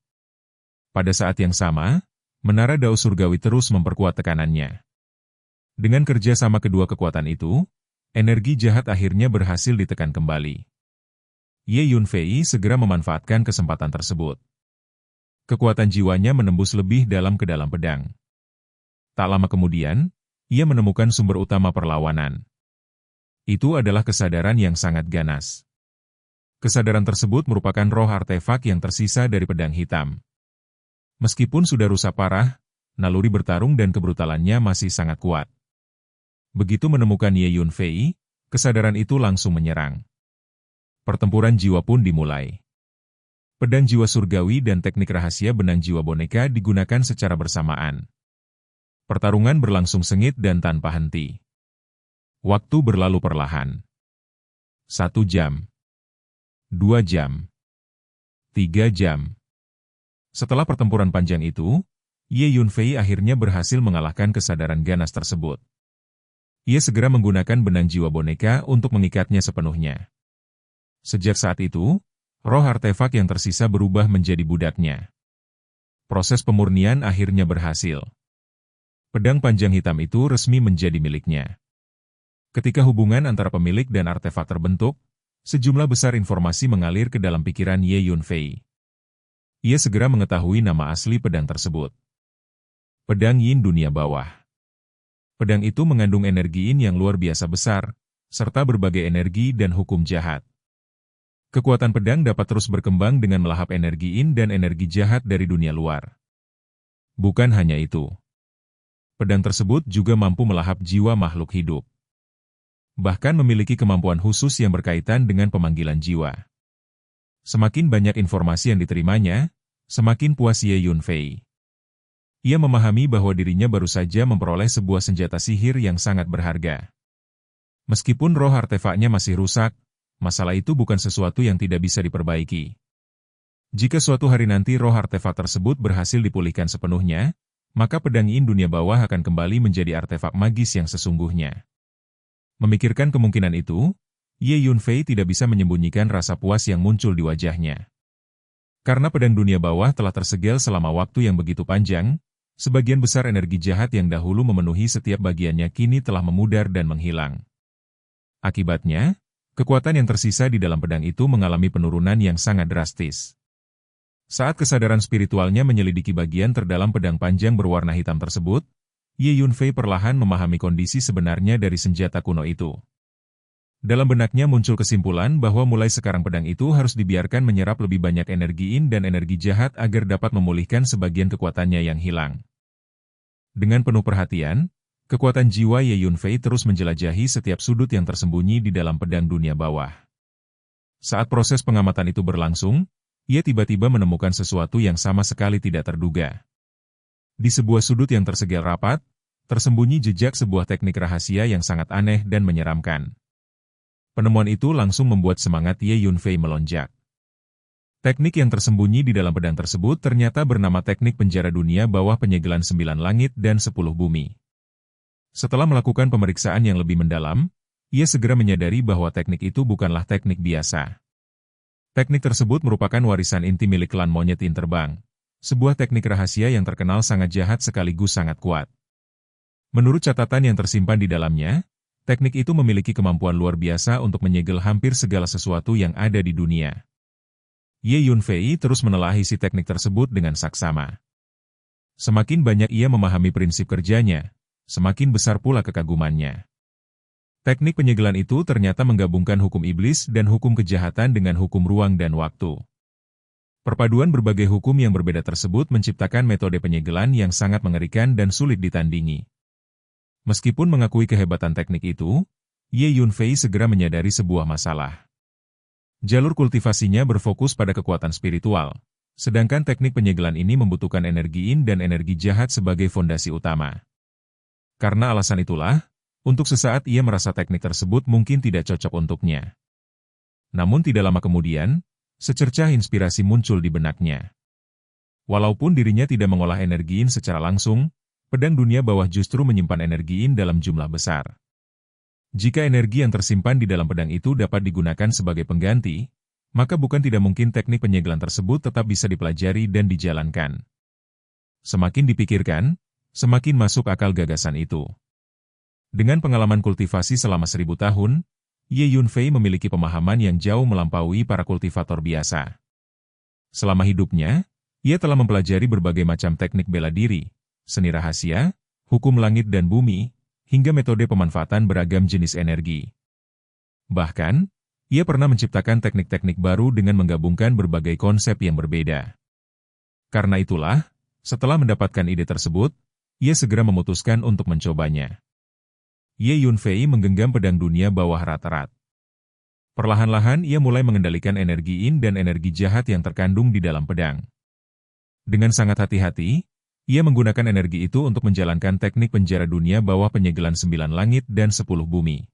Pada saat yang sama, menara Dao Surgawi terus memperkuat tekanannya. Dengan kerja sama kedua kekuatan itu, energi jahat akhirnya berhasil ditekan kembali. Ye Yunfei segera memanfaatkan kesempatan tersebut. Kekuatan jiwanya menembus lebih dalam ke dalam pedang. Tak lama kemudian, ia menemukan sumber utama perlawanan. Itu adalah kesadaran yang sangat ganas. Kesadaran tersebut merupakan roh artefak yang tersisa dari pedang hitam. Meskipun sudah rusak parah, naluri bertarung dan kebrutalannya masih sangat kuat. Begitu menemukan Ye Yunfei, kesadaran itu langsung menyerang. Pertempuran jiwa pun dimulai. Pedang jiwa surgawi dan teknik rahasia benang jiwa boneka digunakan secara bersamaan. Pertarungan berlangsung sengit dan tanpa henti. Waktu berlalu perlahan. 1 jam. 2 jam. 3 jam. Setelah pertempuran panjang itu, Ye Yunfei akhirnya berhasil mengalahkan kesadaran ganas tersebut. Ia segera menggunakan benang jiwa boneka untuk mengikatnya sepenuhnya. Sejak saat itu, roh artefak yang tersisa berubah menjadi budaknya. Proses pemurnian akhirnya berhasil. Pedang panjang hitam itu resmi menjadi miliknya. Ketika hubungan antara pemilik dan artefak terbentuk, sejumlah besar informasi mengalir ke dalam pikiran Ye Yunfei. Ia segera mengetahui nama asli pedang tersebut. Pedang Yin Dunia Bawah. Pedang itu mengandung energi yin yang luar biasa besar, serta berbagai energi dan hukum jahat. Kekuatan pedang dapat terus berkembang dengan melahap energi yin dan energi jahat dari dunia luar. Bukan hanya itu. Pedang tersebut juga mampu melahap jiwa makhluk hidup. Bahkan memiliki kemampuan khusus yang berkaitan dengan pemanggilan jiwa. Semakin banyak informasi yang diterimanya, semakin puas Ye Yunfei. Ia memahami bahwa dirinya baru saja memperoleh sebuah senjata sihir yang sangat berharga. Meskipun roh artefaknya masih rusak, masalah itu bukan sesuatu yang tidak bisa diperbaiki. Jika suatu hari nanti roh artefak tersebut berhasil dipulihkan sepenuhnya, maka pedang Yin Dunia Bawah akan kembali menjadi artefak magis yang sesungguhnya. Memikirkan kemungkinan itu, Ye Yunfei tidak bisa menyembunyikan rasa puas yang muncul di wajahnya. Karena pedang dunia bawah telah tersegel selama waktu yang begitu panjang, sebagian besar energi jahat yang dahulu memenuhi setiap bagiannya kini telah memudar dan menghilang. Akibatnya, kekuatan yang tersisa di dalam pedang itu mengalami penurunan yang sangat drastis. Saat kesadaran spiritualnya menyelidiki bagian terdalam pedang panjang berwarna hitam tersebut, Ye Yunfei perlahan memahami kondisi sebenarnya dari senjata kuno itu. Dalam benaknya muncul kesimpulan bahwa mulai sekarang pedang itu harus dibiarkan menyerap lebih banyak energi yin dan energi jahat agar dapat memulihkan sebagian kekuatannya yang hilang. Dengan penuh perhatian, kekuatan jiwa Ye Yunfei terus menjelajahi setiap sudut yang tersembunyi di dalam pedang dunia bawah. Saat proses pengamatan itu berlangsung, ia tiba-tiba menemukan sesuatu yang sama sekali tidak terduga. Di sebuah sudut yang tersegel rapat, tersembunyi jejak sebuah teknik rahasia yang sangat aneh dan menyeramkan. Penemuan itu langsung membuat semangat Ye Yunfei melonjak. Teknik yang tersembunyi di dalam pedang tersebut ternyata bernama teknik penjara dunia bawah penyegelan 9 langit dan 10 bumi. Setelah melakukan pemeriksaan yang lebih mendalam, ia segera menyadari bahwa teknik itu bukanlah teknik biasa. Teknik tersebut merupakan warisan inti milik klan monyet Interbang, sebuah teknik rahasia yang terkenal sangat jahat sekaligus sangat kuat. Menurut catatan yang tersimpan di dalamnya, teknik itu memiliki kemampuan luar biasa untuk menyegel hampir segala sesuatu yang ada di dunia. Ye Yunfei terus menelaah isi teknik tersebut dengan saksama. Semakin banyak ia memahami prinsip kerjanya, semakin besar pula kekagumannya. Teknik penyegelan itu ternyata menggabungkan hukum iblis dan hukum kejahatan dengan hukum ruang dan waktu. Perpaduan berbagai hukum yang berbeda tersebut menciptakan metode penyegelan yang sangat mengerikan dan sulit ditandingi. Meskipun mengakui kehebatan teknik itu, Ye Yunfei segera menyadari sebuah masalah. Jalur kultivasinya berfokus pada kekuatan spiritual, sedangkan teknik penyegelan ini membutuhkan energi yin dan energi jahat sebagai fondasi utama. Karena alasan itulah, untuk sesaat ia merasa teknik tersebut mungkin tidak cocok untuknya. Namun tidak lama kemudian, secercah inspirasi muncul di benaknya. Walaupun dirinya tidak mengolah energi yin secara langsung, pedang dunia bawah justru menyimpan energi yin dalam jumlah besar. Jika energi yang tersimpan di dalam pedang itu dapat digunakan sebagai pengganti, maka bukan tidak mungkin teknik penyegelan tersebut tetap bisa dipelajari dan dijalankan. Semakin dipikirkan, semakin masuk akal gagasan itu. Dengan pengalaman kultivasi selama 1000 tahun, Ye Yunfei memiliki pemahaman yang jauh melampaui para kultivator biasa. Selama hidupnya, ia telah mempelajari berbagai macam teknik bela diri, seni rahasia, hukum langit dan bumi, hingga metode pemanfaatan beragam jenis energi. Bahkan, ia pernah menciptakan teknik-teknik baru dengan menggabungkan berbagai konsep yang berbeda. Karena itulah, setelah mendapatkan ide tersebut, ia segera memutuskan untuk mencobanya. Ye Yunfei menggenggam pedang dunia bawah rat-rat. Perlahan-lahan ia mulai mengendalikan energi yin dan energi jahat yang terkandung di dalam pedang. Dengan sangat hati-hati, ia menggunakan energi itu untuk menjalankan teknik penjara dunia bawah penyegelan 9 langit dan 10 bumi.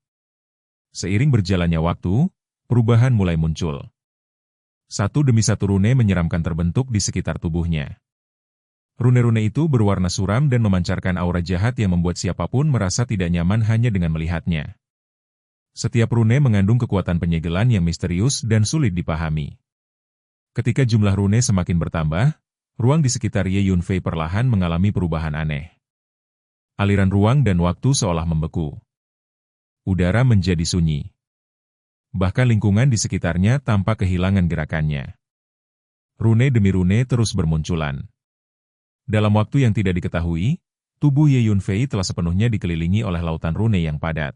Seiring berjalannya waktu, perubahan mulai muncul. Satu demi satu rune menyeramkan terbentuk di sekitar tubuhnya. Rune-rune itu berwarna suram dan memancarkan aura jahat yang membuat siapapun merasa tidak nyaman hanya dengan melihatnya. Setiap rune mengandung kekuatan penyegelan yang misterius dan sulit dipahami. Ketika jumlah rune semakin bertambah, ruang di sekitar Ye Yunfei perlahan mengalami perubahan aneh. Aliran ruang dan waktu seolah membeku. Udara menjadi sunyi. Bahkan lingkungan di sekitarnya tampak kehilangan gerakannya. Rune demi rune terus bermunculan. Dalam waktu yang tidak diketahui, tubuh Ye Yunfei telah sepenuhnya dikelilingi oleh lautan rune yang padat.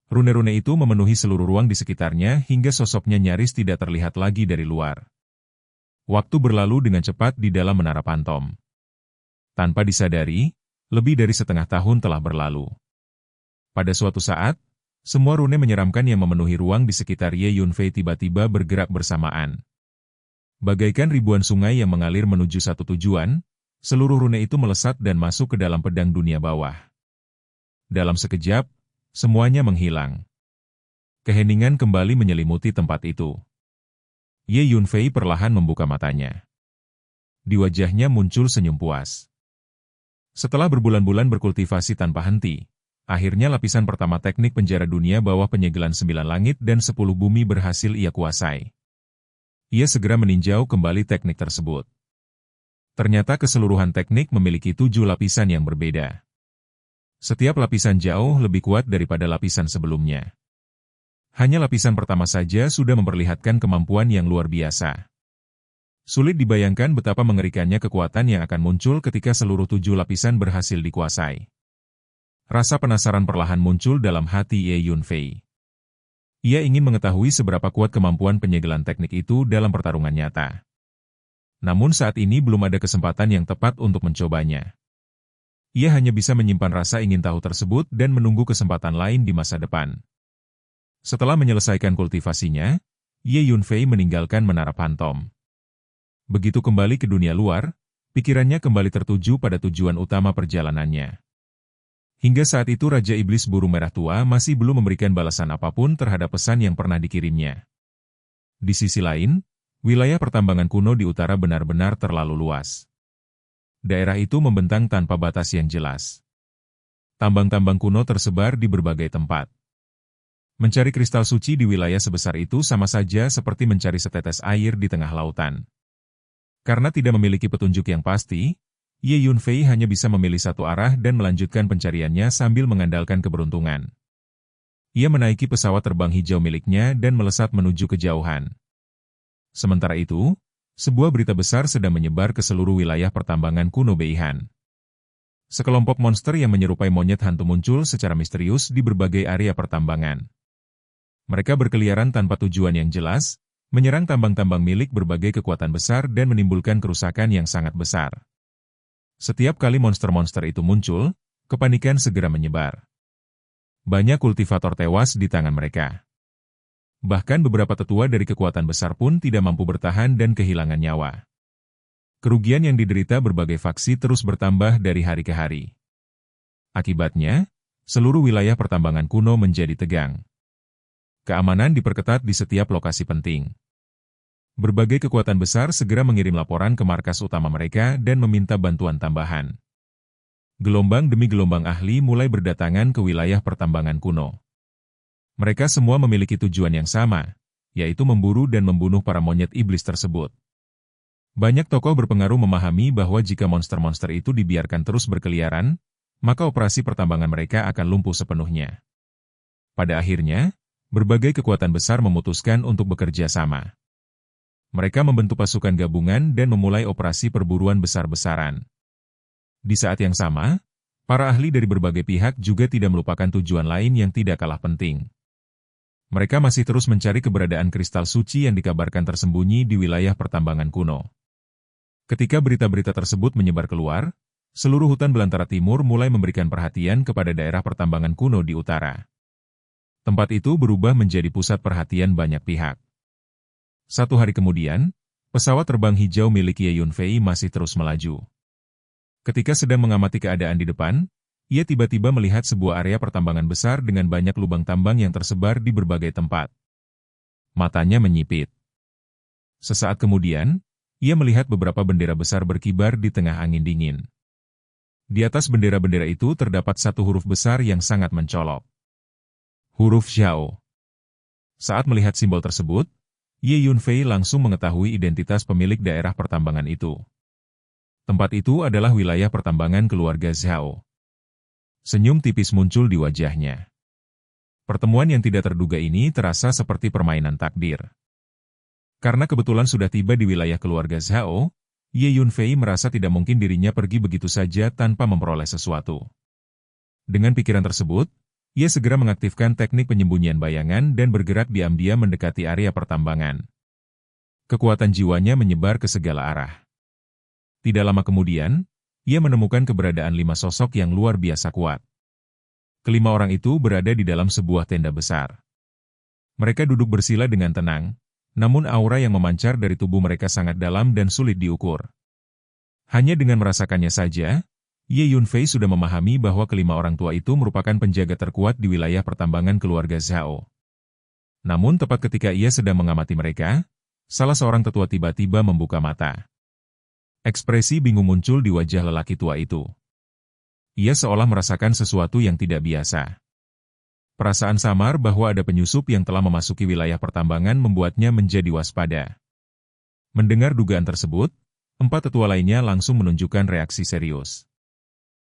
Rune-rune itu memenuhi seluruh ruang di sekitarnya hingga sosoknya nyaris tidak terlihat lagi dari luar. Waktu berlalu dengan cepat di dalam menara pantom. Tanpa disadari, lebih dari setengah tahun telah berlalu. Pada suatu saat, semua rune menyeramkan yang memenuhi ruang di sekitar Ye Yunfei tiba-tiba bergerak bersamaan. Bagaikan ribuan sungai yang mengalir menuju satu tujuan, seluruh rune itu melesat dan masuk ke dalam pedang dunia bawah. Dalam sekejap, semuanya menghilang. Keheningan kembali menyelimuti tempat itu. Ye Yunfei perlahan membuka matanya. Di wajahnya muncul senyum puas. Setelah berbulan-bulan berkultivasi tanpa henti, akhirnya lapisan pertama teknik penjara dunia bawah penyegelan 9 langit dan 10 bumi berhasil ia kuasai. Ia segera meninjau kembali teknik tersebut. Ternyata keseluruhan teknik memiliki 7 lapisan yang berbeda. Setiap lapisan jauh lebih kuat daripada lapisan sebelumnya. Hanya lapisan pertama saja sudah memperlihatkan kemampuan yang luar biasa. Sulit dibayangkan betapa mengerikannya kekuatan yang akan muncul ketika seluruh 7 lapisan berhasil dikuasai. Rasa penasaran perlahan muncul dalam hati Ye Yunfei. Ia ingin mengetahui seberapa kuat kemampuan penyegelan teknik itu dalam pertarungan nyata. Namun saat ini belum ada kesempatan yang tepat untuk mencobanya. Ia hanya bisa menyimpan rasa ingin tahu tersebut dan menunggu kesempatan lain di masa depan. Setelah menyelesaikan kultivasinya, Ye Yunfei meninggalkan menara pantom. Begitu kembali ke dunia luar, pikirannya kembali tertuju pada tujuan utama perjalanannya. Hingga saat itu Raja Iblis Burung Merah Tua masih belum memberikan balasan apapun terhadap pesan yang pernah dikirimnya. Di sisi lain, Wilayah pertambangan kuno di utara benar-benar terlalu luas. Daerah itu membentang tanpa batas yang jelas. Tambang-tambang kuno tersebar di berbagai tempat. Mencari kristal suci di wilayah sebesar itu sama saja seperti mencari setetes air di tengah lautan. Karena tidak memiliki petunjuk yang pasti, Ye Yunfei hanya bisa memilih satu arah dan melanjutkan pencariannya sambil mengandalkan keberuntungan. Ia menaiki pesawat terbang hijau miliknya dan melesat menuju kejauhan. Sementara itu, sebuah berita besar sedang menyebar ke seluruh wilayah pertambangan kuno Beihan. Sekelompok monster yang menyerupai monyet hantu muncul secara misterius di berbagai area pertambangan. Mereka berkeliaran tanpa tujuan yang jelas, menyerang tambang-tambang milik berbagai kekuatan besar dan menimbulkan kerusakan yang sangat besar. Setiap kali monster-monster itu muncul, kepanikan segera menyebar. Banyak kultivator tewas di tangan mereka. Bahkan beberapa tetua dari kekuatan besar pun tidak mampu bertahan dan kehilangan nyawa. Kerugian yang diderita berbagai faksi terus bertambah dari hari ke hari. Akibatnya, seluruh wilayah pertambangan kuno menjadi tegang. Keamanan diperketat di setiap lokasi penting. Berbagai kekuatan besar segera mengirim laporan ke markas utama mereka dan meminta bantuan tambahan. Gelombang demi gelombang ahli mulai berdatangan ke wilayah pertambangan kuno. Mereka semua memiliki tujuan yang sama, yaitu memburu dan membunuh para monyet iblis tersebut. Banyak tokoh berpengaruh memahami bahwa jika monster-monster itu dibiarkan terus berkeliaran, maka operasi pertambangan mereka akan lumpuh sepenuhnya. Pada akhirnya, berbagai kekuatan besar memutuskan untuk bekerja sama. Mereka membentuk pasukan gabungan dan memulai operasi perburuan besar-besaran. Di saat yang sama, para ahli dari berbagai pihak juga tidak melupakan tujuan lain yang tidak kalah penting. Mereka masih terus mencari keberadaan kristal suci yang dikabarkan tersembunyi di wilayah pertambangan kuno. Ketika berita-berita tersebut menyebar keluar, seluruh hutan belantara timur mulai memberikan perhatian kepada daerah pertambangan kuno di utara. Tempat itu berubah menjadi pusat perhatian banyak pihak. Satu hari kemudian, pesawat terbang hijau milik Ye Yunfei masih terus melaju. Ketika sedang mengamati keadaan di depan, ia tiba-tiba melihat sebuah area pertambangan besar dengan banyak lubang tambang yang tersebar di berbagai tempat. Matanya menyipit. Sesaat kemudian, ia melihat beberapa bendera besar berkibar di tengah angin dingin. Di atas bendera-bendera itu terdapat satu huruf besar yang sangat mencolok. Huruf Zhao. Saat melihat simbol tersebut, Ye Yunfei langsung mengetahui identitas pemilik daerah pertambangan itu. Tempat itu adalah wilayah pertambangan keluarga Zhao. Senyum tipis muncul di wajahnya. Pertemuan yang tidak terduga ini terasa seperti permainan takdir. Karena kebetulan sudah tiba di wilayah keluarga Zhao, Ye Yunfei merasa tidak mungkin dirinya pergi begitu saja tanpa memperoleh sesuatu. Dengan pikiran tersebut, ia segera mengaktifkan teknik penyembunyian bayangan dan bergerak diam-diam mendekati area pertambangan. Kekuatan jiwanya menyebar ke segala arah. Tidak lama kemudian, ia menemukan keberadaan 5 sosok yang luar biasa kuat. Kelima orang itu berada di dalam sebuah tenda besar. Mereka duduk bersila dengan tenang, namun aura yang memancar dari tubuh mereka sangat dalam dan sulit diukur. Hanya dengan merasakannya saja, Ye Yunfei sudah memahami bahwa kelima orang tua itu merupakan penjaga terkuat di wilayah pertambangan keluarga Zhao. Namun tepat ketika ia sedang mengamati mereka, salah seorang tetua tiba-tiba membuka mata. Ekspresi bingung muncul di wajah lelaki tua itu. Ia seolah merasakan sesuatu yang tidak biasa. Perasaan samar bahwa ada penyusup yang telah memasuki wilayah pertambangan membuatnya menjadi waspada. Mendengar dugaan tersebut, 4 tetua lainnya langsung menunjukkan reaksi serius.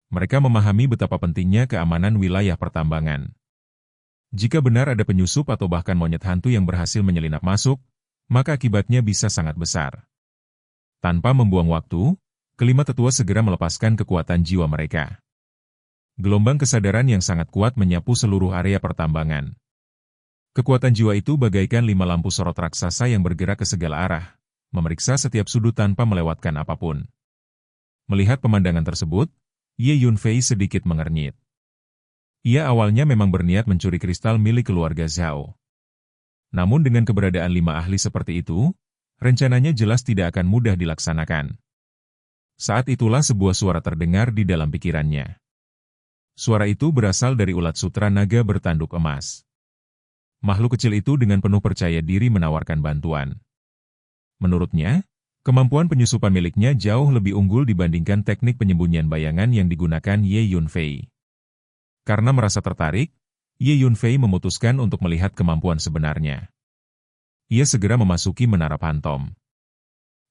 Mereka memahami betapa pentingnya keamanan wilayah pertambangan. Jika benar ada penyusup atau bahkan monyet hantu yang berhasil menyelinap masuk, maka akibatnya bisa sangat besar. Tanpa membuang waktu, kelima tetua segera melepaskan kekuatan jiwa mereka. Gelombang kesadaran yang sangat kuat menyapu seluruh area pertambangan. Kekuatan jiwa itu bagaikan 5 lampu sorot raksasa yang bergerak ke segala arah, memeriksa setiap sudut tanpa melewatkan apapun. Melihat pemandangan tersebut, Ye Yunfei sedikit mengernyit. Ia awalnya memang berniat mencuri kristal milik keluarga Zhao. Namun dengan keberadaan 5 ahli seperti itu, rencananya jelas tidak akan mudah dilaksanakan. Saat itulah sebuah suara terdengar di dalam pikirannya. Suara itu berasal dari ulat sutra naga bertanduk emas. Makhluk kecil itu dengan penuh percaya diri menawarkan bantuan. Menurutnya, kemampuan penyusupan miliknya jauh lebih unggul dibandingkan teknik penyembunyian bayangan yang digunakan Ye Yunfei. Karena merasa tertarik, Ye Yunfei memutuskan untuk melihat kemampuan sebenarnya. Ia segera memasuki menara Phantom.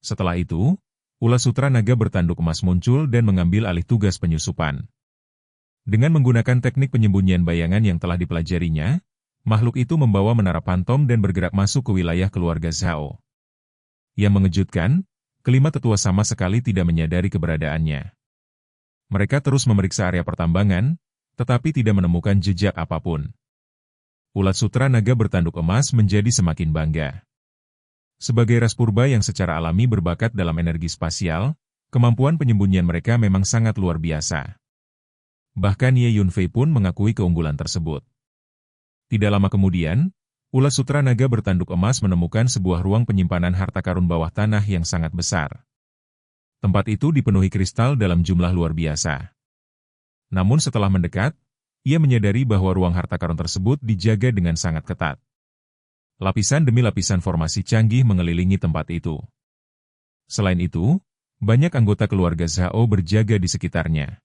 Setelah itu, ulas sutra naga bertanduk emas muncul dan mengambil alih tugas penyusupan. Dengan menggunakan teknik penyembunyian bayangan yang telah dipelajarinya, makhluk itu membawa menara Phantom dan bergerak masuk ke wilayah keluarga Zhao. Yang mengejutkan, kelima tetua sama sekali tidak menyadari keberadaannya. Mereka terus memeriksa area pertambangan, tetapi tidak menemukan jejak apapun. Ulat sutra naga bertanduk emas menjadi semakin bangga. Sebagai ras purba yang secara alami berbakat dalam energi spasial, kemampuan penyembunyian mereka memang sangat luar biasa. Bahkan Ye Yunfei pun mengakui keunggulan tersebut. Tidak lama kemudian, ulat sutra naga bertanduk emas menemukan sebuah ruang penyimpanan harta karun bawah tanah yang sangat besar. Tempat itu dipenuhi kristal dalam jumlah luar biasa. Namun setelah mendekat, ia menyadari bahwa ruang harta karun tersebut dijaga dengan sangat ketat. Lapisan demi lapisan formasi canggih mengelilingi tempat itu. Selain itu, banyak anggota keluarga Zhao berjaga di sekitarnya.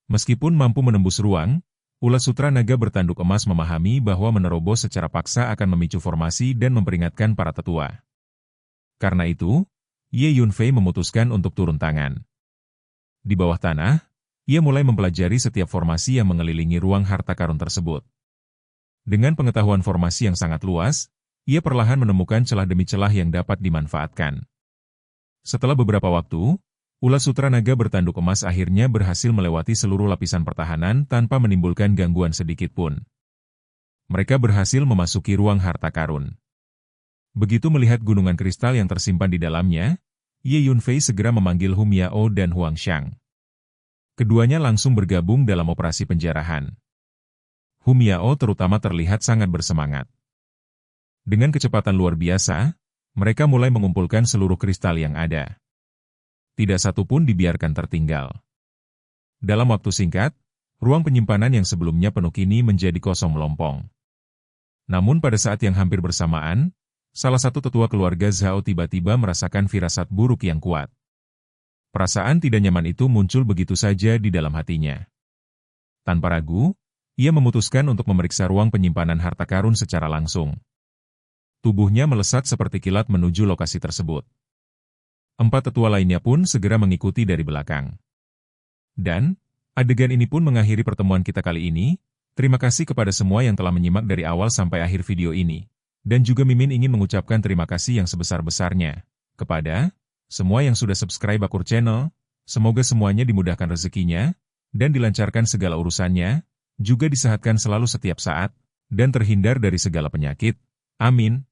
Meskipun mampu menembus ruang, ulat sutra naga bertanduk emas memahami bahwa menerobos secara paksa akan memicu formasi dan memperingatkan para tetua. Karena itu, Ye Yunfei memutuskan untuk turun tangan. Di bawah tanah, ia mulai mempelajari setiap formasi yang mengelilingi ruang harta karun tersebut. Dengan pengetahuan formasi yang sangat luas, ia perlahan menemukan celah demi celah yang dapat dimanfaatkan. Setelah beberapa waktu, ulat sutra naga bertanduk emas akhirnya berhasil melewati seluruh lapisan pertahanan tanpa menimbulkan gangguan sedikit pun. Mereka berhasil memasuki ruang harta karun. Begitu melihat gunungan kristal yang tersimpan di dalamnya, Ye Yunfei segera memanggil Hum Yao dan Huang Xiang. Keduanya langsung bergabung dalam operasi penjarahan. Hum Yao terutama terlihat sangat bersemangat. Dengan kecepatan luar biasa, mereka mulai mengumpulkan seluruh kristal yang ada. Tidak satu pun dibiarkan tertinggal. Dalam waktu singkat, ruang penyimpanan yang sebelumnya penuh kini menjadi kosong melompong. Namun pada saat yang hampir bersamaan, salah satu tetua keluarga Zhao tiba-tiba merasakan firasat buruk yang kuat. Perasaan tidak nyaman itu muncul begitu saja di dalam hatinya. Tanpa ragu, ia memutuskan untuk memeriksa ruang penyimpanan harta karun secara langsung. Tubuhnya melesat seperti kilat menuju lokasi tersebut. 4 tetua lainnya pun segera mengikuti dari belakang. Dan, adegan ini pun mengakhiri pertemuan kita kali ini. Terima kasih kepada semua yang telah menyimak dari awal sampai akhir video ini. Dan juga Mimin ingin mengucapkan terima kasih yang sebesar-besarnya kepada semua yang sudah subscribe Akur Channel. Semoga semuanya dimudahkan rezekinya, dan dilancarkan segala urusannya, juga disehatkan selalu setiap saat, dan terhindar dari segala penyakit. Amin.